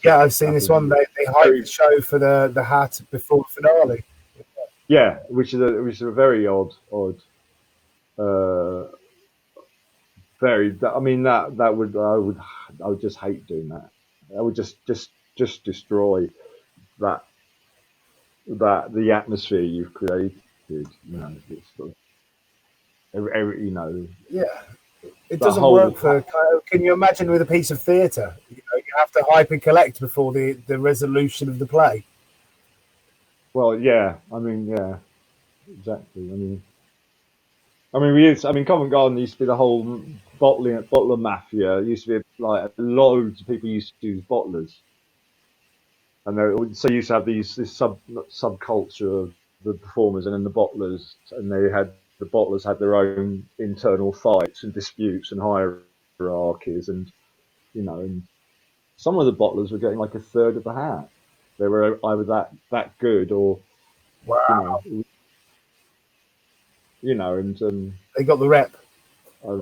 I've seen this one. They hype the show for the hat before the finale. Yeah, which is a very odd, uh, very. I mean, that would I would just hate doing that. I would just destroy that the atmosphere you've created. It's sort of you know Yeah, it the doesn't whole. work for. Can you imagine with a piece of theatre? You have to hype and collect before the resolution of the play. Well, yeah. I mean, yeah, exactly. I mean, we used. I mean, Covent Garden used to be the whole bottler mafia. It used to be like loads of people used to use bottlers, and so you used to have this subculture of the performers and then the bottlers, and the bottlers had their own internal fights and disputes and hierarchies, and and some of the bottlers were getting like a third of the hat. They were either that good, or you Wow, know, and they got the rep. uh,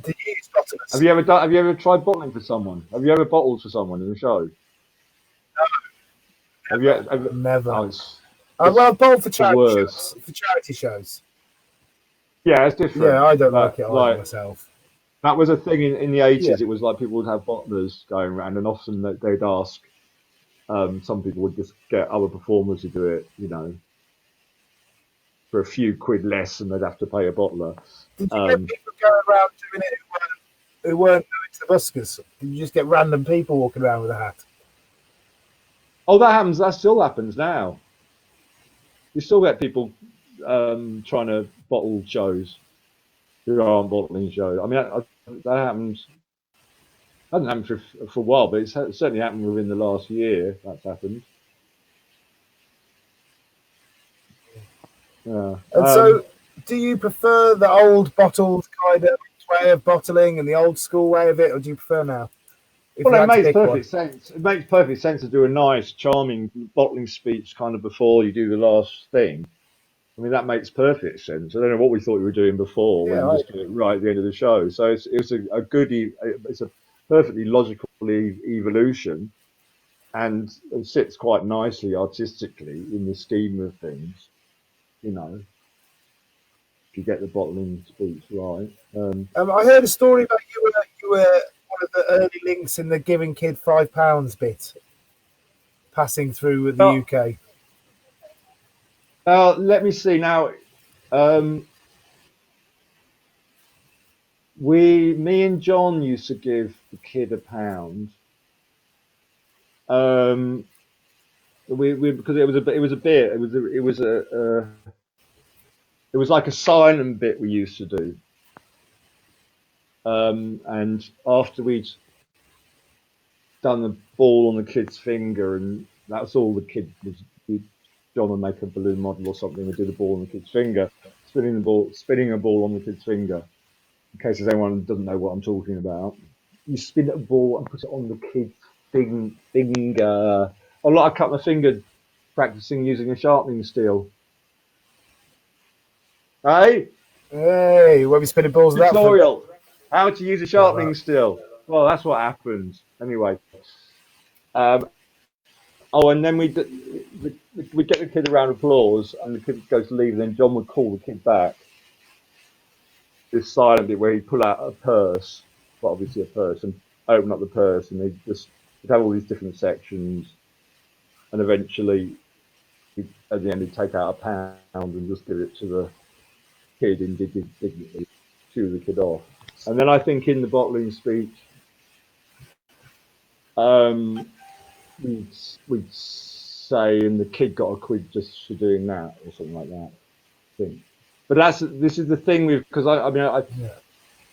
Did you use bottomers? have you ever tried bottling for someone? Have you ever bottled for someone in a show? Never. Oh, Well, it's I've bowled for the charity worst. shows. For charity shows. Yeah, it's Yeah, different. I don't like But it either like myself. that was a thing in the Yeah, 80s. It was like people would have bottlers going around, and often they'd ask. Some people would just get other performers to do it, for a few quid less, and they'd have to pay a bottler. did you get Um, people going around doing it who weren't going to the buskers? Did you just get random people walking around with a hat? oh, that happens. That still happens now. You still get people trying to bottle shows who aren't bottling shows. I mean, that happens. Hasn't happened for a while, but it's certainly happened within the last year. That's happened. Yeah. And so, do you prefer the old bottled kind of way of bottling and the old school way of it, or do you prefer now? If Well, you it had to makes pick one. perfect sense. It makes perfect sense to do a nice, charming bottling speech kind of before you do the last thing. I mean, that makes perfect sense. I don't know what we thought we were doing before when Yeah, you just do it right at the end of the show. So it's a good, it's a perfectly logical evolution, and it sits quite nicely artistically in the scheme of things. You know, if you get the bottling speech right. I heard a story about you were one of the early links in the giving kid £5 bit passing through the Well, UK. let me see now. Um, me and John used to give the kid £1. Um, we because it was a bit. It was like a silent bit we used to do. And after we'd done the ball on the kid's finger, and that's all the kid was. John would make a balloon model or something. We'd do the ball on the kid's finger, spinning a ball on the kid's finger. In case there's anyone who doesn't know what I'm talking about, you spin a ball and put it on the kid's finger. A lot. I cut my finger practicing using a sharpening steel. Hey, Hey, where we spinning balls of that for? tutorial. How to use a Like that. sharpening steel. Well, that's what happens. Anyway. Um, oh, and then we'd get the kid a round of applause, and the kid goes to leave, and then John would call the kid back. This silent bit where he'd pull out a purse, but obviously a purse, and open up the purse, and he'd have all these different sections, and eventually, at the end, he'd take out £1 and just give it to the kid indignantly, chew the kid off. And then I think in the bottling speech, um, we'd say, and the kid got a quid just for doing that, or something like that. I think. But this is the thing with because I mean Yeah.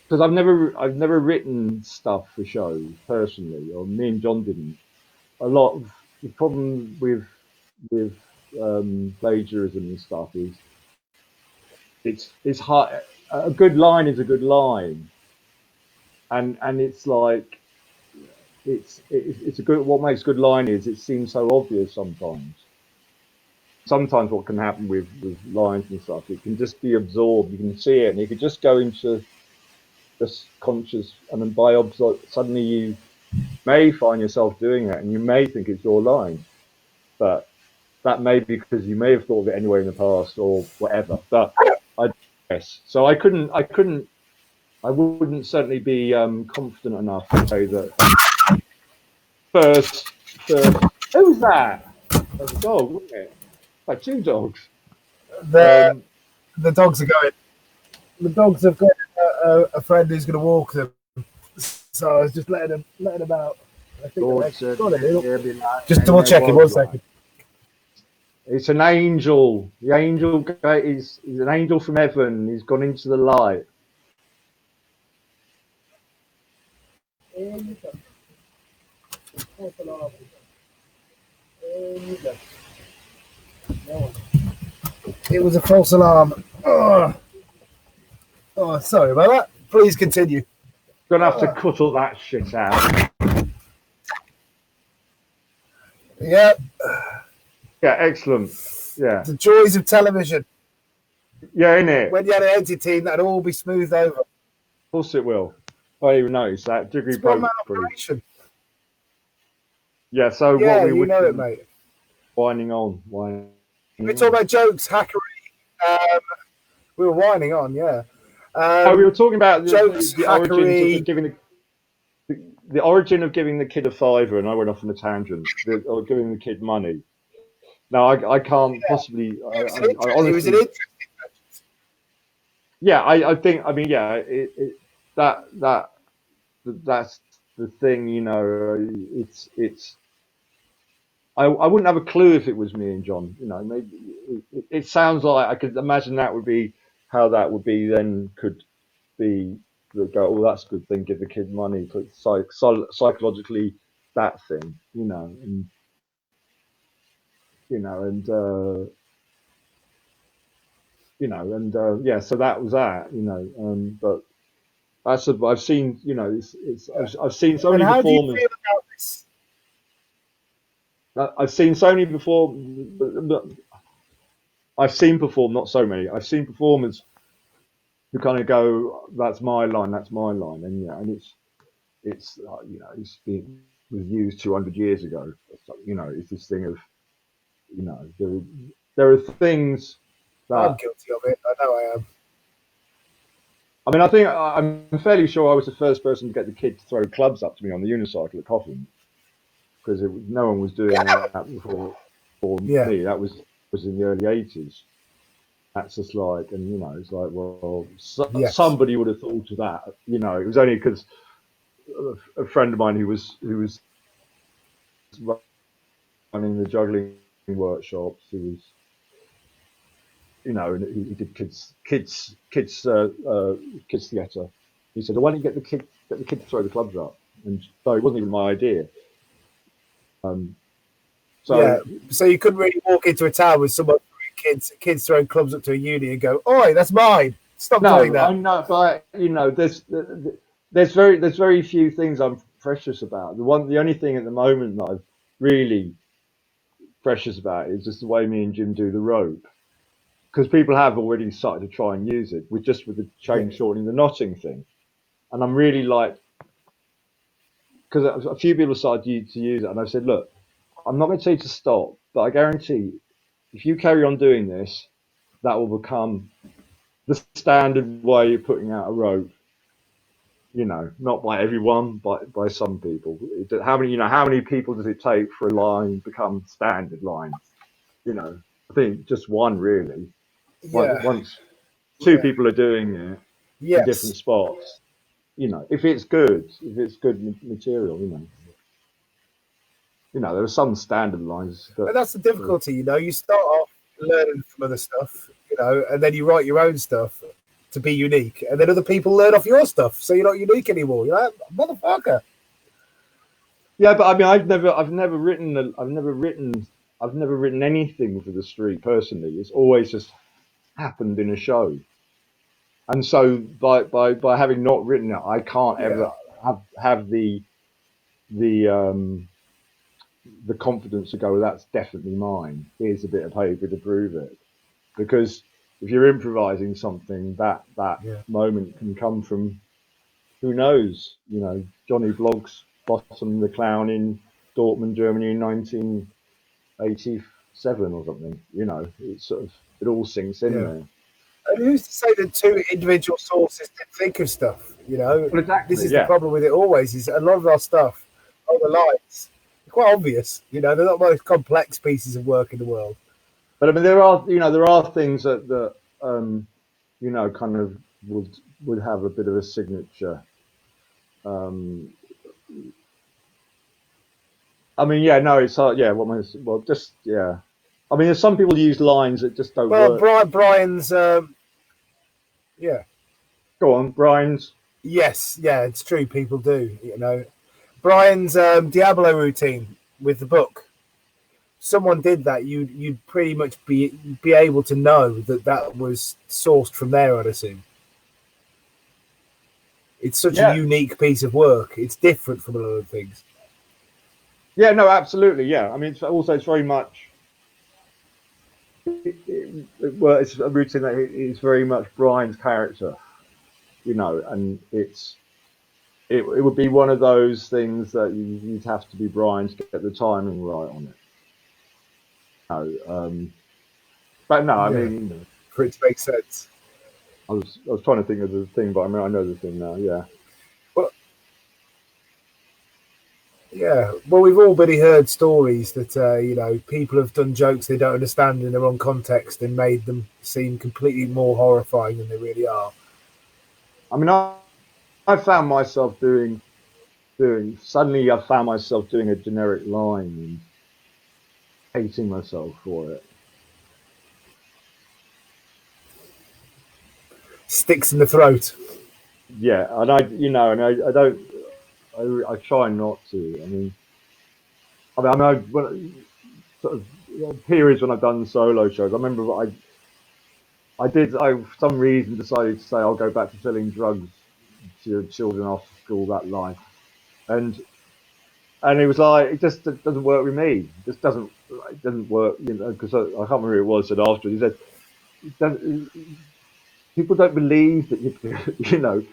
because I've never written stuff for shows personally, or me and John didn't. A lot of the problem with plagiarism and stuff is it's hard. A good line is a good line, and it's like it's a good. What makes a good line is it seems so obvious sometimes. Sometimes what can happen with lines and stuff, it can just be absorbed. You can see it, and you could just go into just conscious, and then suddenly you may find yourself doing it, and you may think it's your line, but that may be because you may have thought of it anyway in the past or whatever. But I guess so. I wouldn't certainly be confident enough to say that first. Who's that? That's a dog, wasn't it? Like two dogs. The dogs are going. The dogs have got a friend who's going to walk them, so I was just letting them out. I think just double checking 1 second. It's an angel. The angel is an angel from heaven. He's gone into the light. It was a false alarm. Oh, sorry about that. Please continue. Gonna have to cut all that shit out. Yeah. Yeah, excellent. Yeah. The joys of television. Yeah, innit? When you had an editing team, that'd all be smoothed over. Of course it will. I didn't even notice that. Degree operation. Yeah, so yeah, what we you know it, mate. Whining on. We talking about jokes, hackery. We were whining on, yeah. We were talking about jokes, the origin of giving the origin of giving the kid a fiver, and I went off on a tangent. Or giving the kid money. Now I can't possibly. I honestly. Yeah, I think. I mean, yeah, that's the thing. You know, it's. I wouldn't have a clue if it was me and John. You know, maybe it sounds like I could imagine that would be how that would be. Then could be go. Oh, that's a good thing. Give the kid money. But psychologically, that thing. You know, and yeah. So that was that. You know, but I've seen. You know, I've seen so many performers. How do you feel about this? I've seen so many before. I've seen perform, not so many. I've seen performers who kind of go, "That's my line, that's my line," and yeah, and it's you know, was used 200 years ago. You know, it's this thing of, you know, there are things that I'm guilty of it. I know I am. I mean, I think I'm fairly sure I was the first person to get the kid to throw clubs up to me on the unicycle at Covent, because no one was doing that before me. That was in the early 80s. That's just like, and you know, it's like, well, somebody would have thought of that. You know, it was only because a friend of mine who was running the juggling workshops, who was, you know, and he did kids theatre. He said, "Why don't you get the kid to throw the clubs up?" And so it wasn't even my idea. So you couldn't really walk into a town with someone kids throwing clubs up to a uni and go, "Oi, that's mine! Stop doing that." I know, but you know, there's very few things I'm precious about. The only thing at the moment that I'm really precious about is just the way me and Jim do the rope, because people have already started to try and use it with the chain shortening the knotting thing, and I'm really like, because a few people started to use it, and I said, look, I'm not going to tell you to stop, but I guarantee if you carry on doing this, that will become the standard way of putting out a rope. You know, not by everyone, but by some people. How many people does it take for a line to become standard line? You know, I think just one really. Yeah. Once two people are doing it in different spots, you know, if it's good material, there are some standard lines. But that's the difficulty, you know. You start off learning from other stuff, you know, and then you write your own stuff to be unique, and then other people learn off your stuff, so you're not unique anymore. You're like, motherfucker. Yeah, but I mean, I've never written anything for the street personally. It's always just happened in a show, and so by having not written it, I can't ever have the confidence to go, that's definitely mine. Here's a bit of paper to prove it. Because if you're improvising something, that moment can come from, who knows? You know, Johnny Bloggs bottomed the clown in Dortmund, Germany in 1980, 7 or something. You know, it's sort of it all sinks in Yeah. there. And who's to say that two individual sources didn't think of stuff? You know, Well, this exactly. is the Yeah. problem with it always, is a lot of our stuff, all the lines, are quite obvious. You know, they're not the most complex pieces of work in the world. But I mean, there are things that kind of would have a bit of a signature. Um, I mean, yeah, no, it's hard. Yeah, well, just yeah. I mean, there's some people use lines that just don't Well, work. Brian's, yeah, Go on, Brian's. yes, yeah, it's true. People do, you know. Brian's Diablo routine with the book. Someone did that, you'd pretty much be able to know that that was sourced from there. I'd assume it's such a Yeah, unique piece of work. It's different from a lot of things. yeah, no, absolutely, yeah. I mean, it's very much. Well, it's a routine that is very much Brian's character, and it would be one of those things that you'd have to be Brian to get the timing right on it. But no, I Yeah, mean, for it to make sense. I was trying to think of the thing, but I mean, I know the thing now. Yeah. Well, yeah. Well, we've already heard stories that people have done jokes they don't understand in the wrong context and made them seem completely more horrifying than they really are. I mean, I found myself doing. Suddenly, I found myself doing a generic line and hating myself for it. Sticks in the throat. Yeah, and I don't. I try not to. When, sort of periods when I've done solo shows. I remember I did. I for some reason decided to say I'll go back to selling drugs to children after school that life, and it was like it just it doesn't work with me. It doesn't work, because I can't remember who it was said after. He said it doesn't, people don't believe that you know.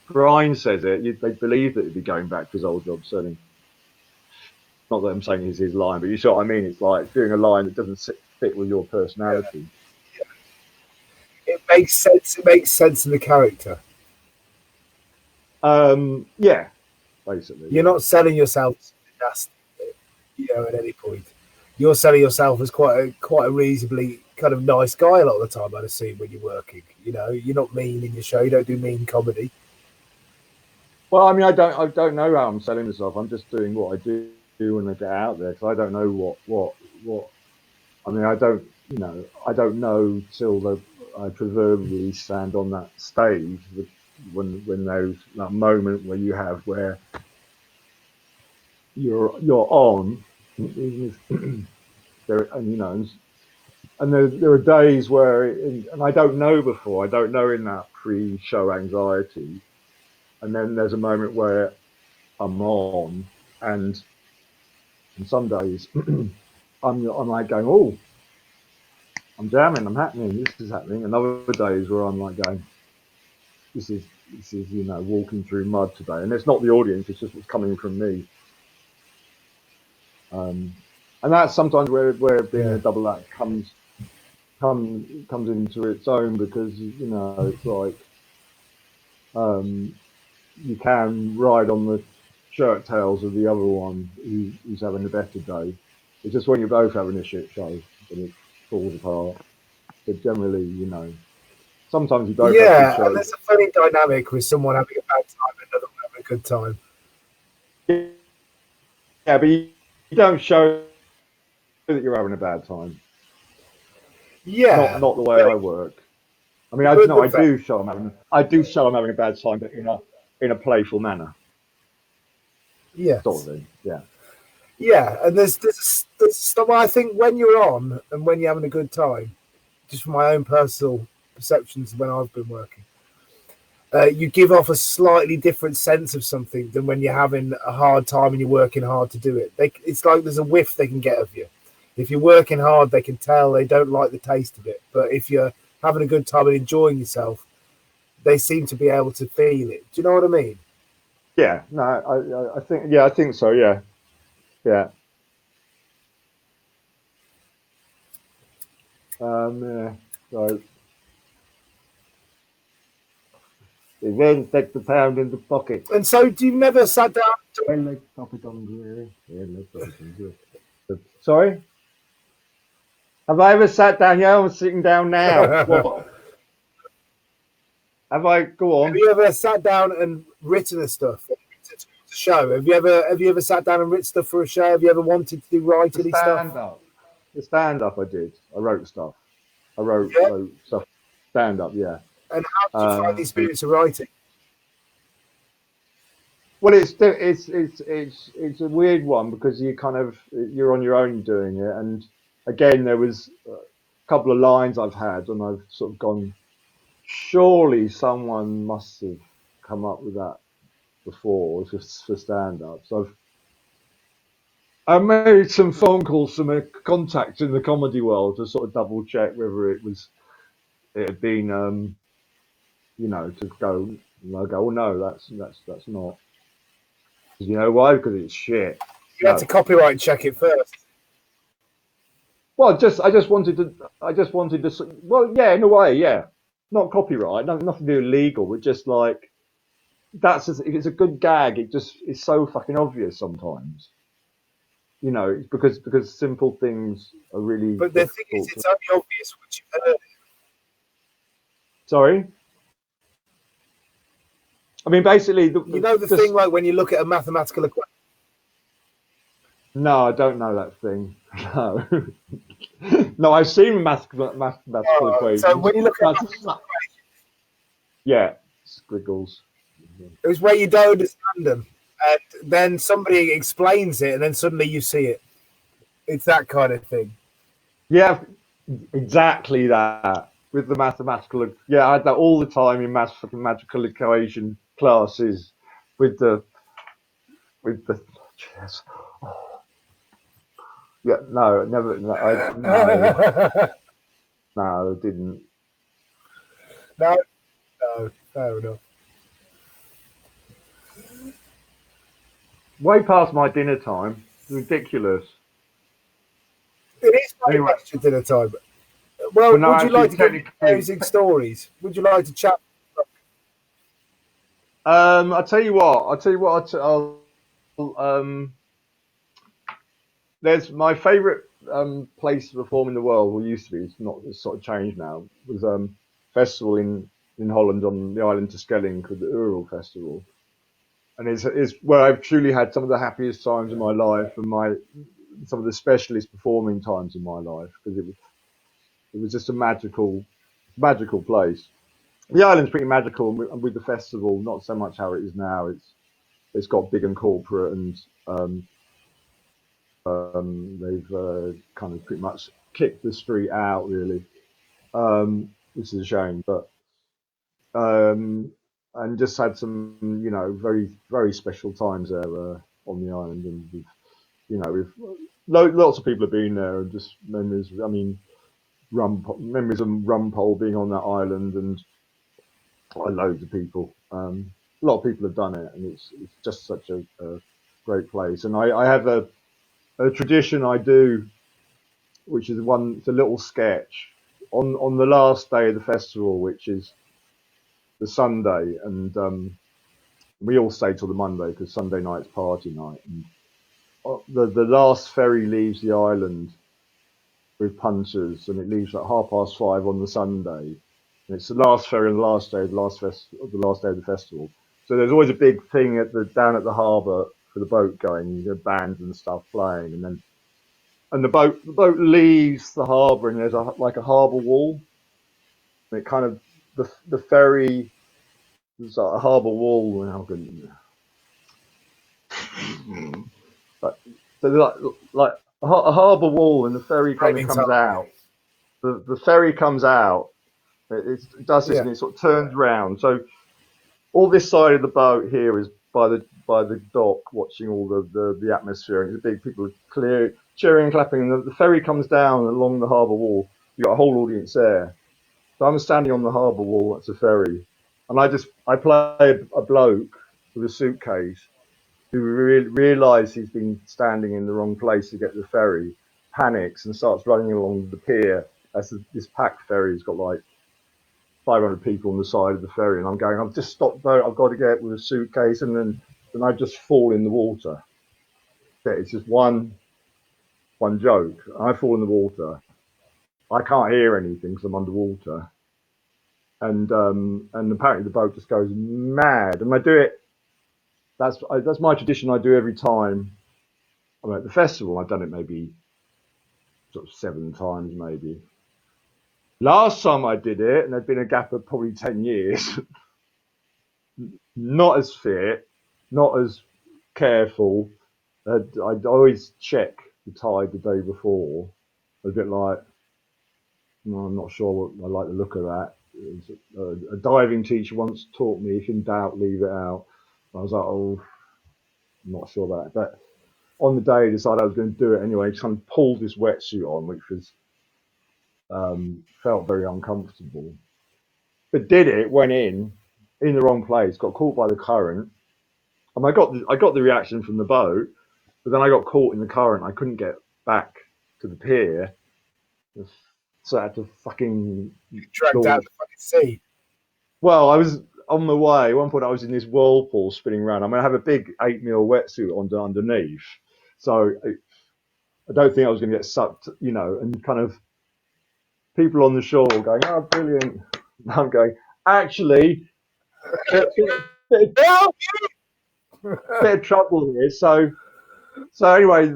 Brian says it. They believe that he'd be going back to his old job selling. Not that I'm saying it's his line, but you see what I mean. It's like doing a line that doesn't fit with your personality. It makes sense. It makes sense in the character. Yeah, basically, You're yeah. not selling yourself nasty, at any point. You're selling yourself as quite a reasonably kind of nice guy a lot of the time. I'd assume when you're working, you're not mean in your show. You don't do mean comedy. Well, I mean, I don't know how I'm selling myself. I'm just doing what I do when I get out there, because I don't know what. I mean, I don't know till I proverbially stand on that stage when there's that moment where you have where you're on, there, and there are days where, and I don't know before, I don't know in that pre-show anxiety, and then there's a moment where I'm on, and some days I'm like going, oh, I'm jamming, I'm happening, this is happening, and other days where I'm like going, this is walking through mud today, and it's not the audience, it's just what's coming from me. Um, and that's sometimes where being in Yeah, a double act comes into its own, because it's like, um, you can ride on the shirt tails of the other one who's having a better day. It's just when you're both having a shit show that it falls apart. But generally, sometimes you both have good yeah. And shows. there's a funny dynamic with someone having a bad time and another one having a good time. Yeah, but you don't show that you're having a bad time. Not Yeah, not the way but I work. I mean, I but no, the I do show I'm having a bad time, but in a playful manner, sort yes, of thing. Yeah. yeah. And there's stuff I think when you're on and when you're having a good time, just from my own personal perceptions when I've been working. You give off a slightly different sense of something than when you're having a hard time and you're working hard to do it. It's like there's a whiff they can get of you. If you're working hard, they can tell they don't like the taste of it. But if you're having a good time and enjoying yourself, they seem to be able to feel it. Do you know what I mean? Yeah. No, I think, yeah, I think so. Yeah. Yeah. Yeah. So then take the pound in the pocket. And so, do you never sat down? I like topic on grey. Yeah, like topic on grey. Sorry? Have I ever sat down? Yeah, I'm sitting down now. Have What? Have I? Go on. you ever sat down and written a stuff? To show? Have you ever sat down and written stuff for a show? Have you ever wanted to do The writing stuff? stand up. The stand up I did. I wrote stuff. I wrote, Yeah. wrote stuff. Stand up, yeah. And how did you find the Um, experience of writing? well, it's a weird one because you're on your own doing it, and again there was a couple of lines I've had, and I've sort of gone, surely someone must have come up with that before for stand up. So I made some phone calls to my contacts in the comedy world to sort of double check whether it had been to go. And I go, oh no, that's not. You know why? Because it's shit. You had No. to copyright check it first. Well, I just wanted to. Well, yeah, in a way, yeah. Not copyright, nothing to do with legal, but just like if it's a good gag, it just is so fucking obvious sometimes. It's because simple things are really But the thing is, difficult to. it's only obvious once you've heard it. Sorry, I mean basically You know the thing, just like when you look at a mathematical equation. no, I don't know that thing. No, no, I've seen mathematical So equations. when you look at Yeah, squiggles. it's where you don't understand them, and then somebody explains it, and then suddenly you see it. It's that kind of thing. Yeah, exactly that. With the mathematical, yeah, I had that all the time in mathematical equation classes. With the, yes. Yeah, no, never, no, no, I didn't. No, no, fair enough. Way past my dinner time. Ridiculous. It is way Anyway, past your dinner time. Well, well, no, would you actually, like to give me technically, amazing stories? Would you like to chat? I'll tell you what. Um, there's my favourite place to perform in the world. Well, used to be. It's not. It's sort of changed now. Was festival in Holland on the island of Schelling called the Ural Festival, and it's where I've truly had some of the happiest times of my life and my some of the specialist performing times in my life because it was just a magical place. The island's pretty magical, and with the festival, not so much how it is now. It's got big and corporate, and they've kind of pretty much kicked the street out, really, which is a shame. But and just had some, very very special times there on the island, and with lots of people have been there, and just memories. I mean, memories of Rumpole being on that island, and loads of people. A lot of people have done it, and it's just such a great place. And I have a tradition I do, which is one. It's a little sketch on the last day of the festival, which is the Sunday, and we all stay till the Monday because Sunday night's party night. And the last ferry leaves the island with punchers, and it leaves at 5:30 on the Sunday. And it's the last ferry on the last day of the last day of the festival. So there's always a big thing down at the harbour for the boat going. You get bands and stuff playing, and the boat leaves the harbour, and there's like a harbour wall. And it kind of the ferry. There's like a harbour wall, and how can like, so like a harbour wall, and the ferry kind of Training comes time. out. The ferry comes out. It does this, Yeah. and it sort of turns round. So all this side of the boat here is by the dock, watching all the atmosphere, and it's big. People are clear cheering and clapping, and the ferry comes down along the harbour wall. You got a whole audience there. So I'm standing on the harbour wall. That's a ferry, and I play a bloke with a suitcase who realises he's been standing in the wrong place to get the ferry, panics and starts running along the pier. this packed ferry's got like 500 people on the side of the ferry, and I'm going, I've just stopped boat, I've got to get with a suitcase, and then I just fall in the water. It's just one joke. I fall in the water. I can't hear anything because I'm underwater, and apparently the boat just goes mad. And I do it. That's my tradition. I do every time I'm at the festival. I've done it maybe sort of 7 times, maybe. Last time I did it, and there'd been a gap of probably 10 years. Not as fit, not as careful. I'd always check the tide the day before. A bit like, no, I'm not sure what I like the look of that. A diving teacher once taught me, if in doubt, leave it out. I was like, oh, I'm not sure about it. But on the day, I decided I was going to do it anyway. Kind of pulled this wetsuit on, which was felt very uncomfortable. But did it, went in the wrong place, got caught by the current. And I got the reaction from the boat, but then I got caught in the current. I couldn't get back to the pier, so I had to fucking Dragged out the fucking sea. Well, I was on my way. At one point, I was in this whirlpool spinning around. I mean, I have a big 8mm wetsuit on underneath, so I don't think I was going to get sucked, and kind of people on the shore going, "Oh, brilliant!" And I'm going, actually, bit of trouble here. So anyway,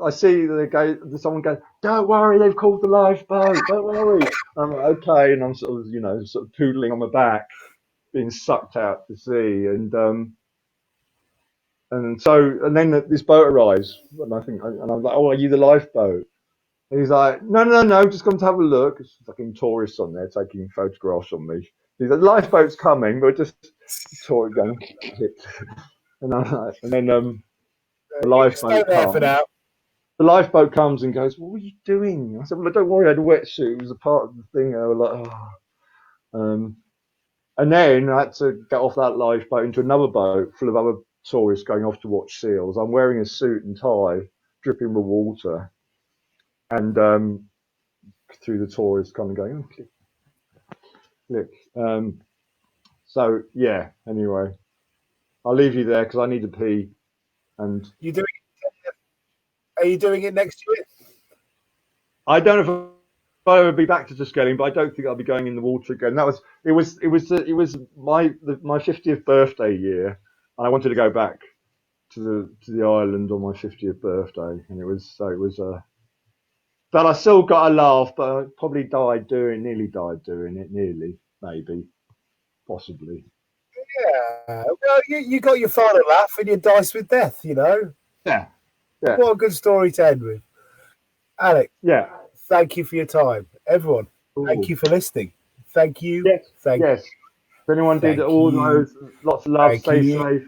I see someone goes, "Don't worry, they've called the lifeboat. Don't worry." I'm like, okay, and I'm sort of poodling on my back, being sucked out to sea, and then this boat arrives, and I'm like, "Oh, are you the lifeboat?" And he's like, no, just come to have a look. There's fucking tourists on there taking photographs on me. He's like, the lifeboat's coming, but just tourist going. And I'm like, and then the lifeboat comes. The lifeboat comes and goes, "What were you doing?" I said, "Well, don't worry, I had a wetsuit. It was a part of the thing." And I was like, oh. And then I had to get off that lifeboat into another boat full of other tourists going off to watch seals. I'm wearing a suit and tie, dripping with water. And through the tourists kind of going, "Oh, look." So yeah. Anyway, I'll leave you there because I need to pee. And are you doing it next year? I don't know if I'll ever be back to Tuscany, but I don't think I'll be going in the water again. It was my 50th birthday year, and I wanted to go back to the island on my 50th birthday, and it was. But I still got a laugh, but I probably nearly died doing it, maybe, possibly. Yeah, well, you got your final laugh and you dice with death, Yeah. What a good story to end with. Alex, yeah. Thank you for your time. Everyone, Thank you for listening. Thank you. Yes. Thank yes. If anyone did all those, lots of love, stay safe.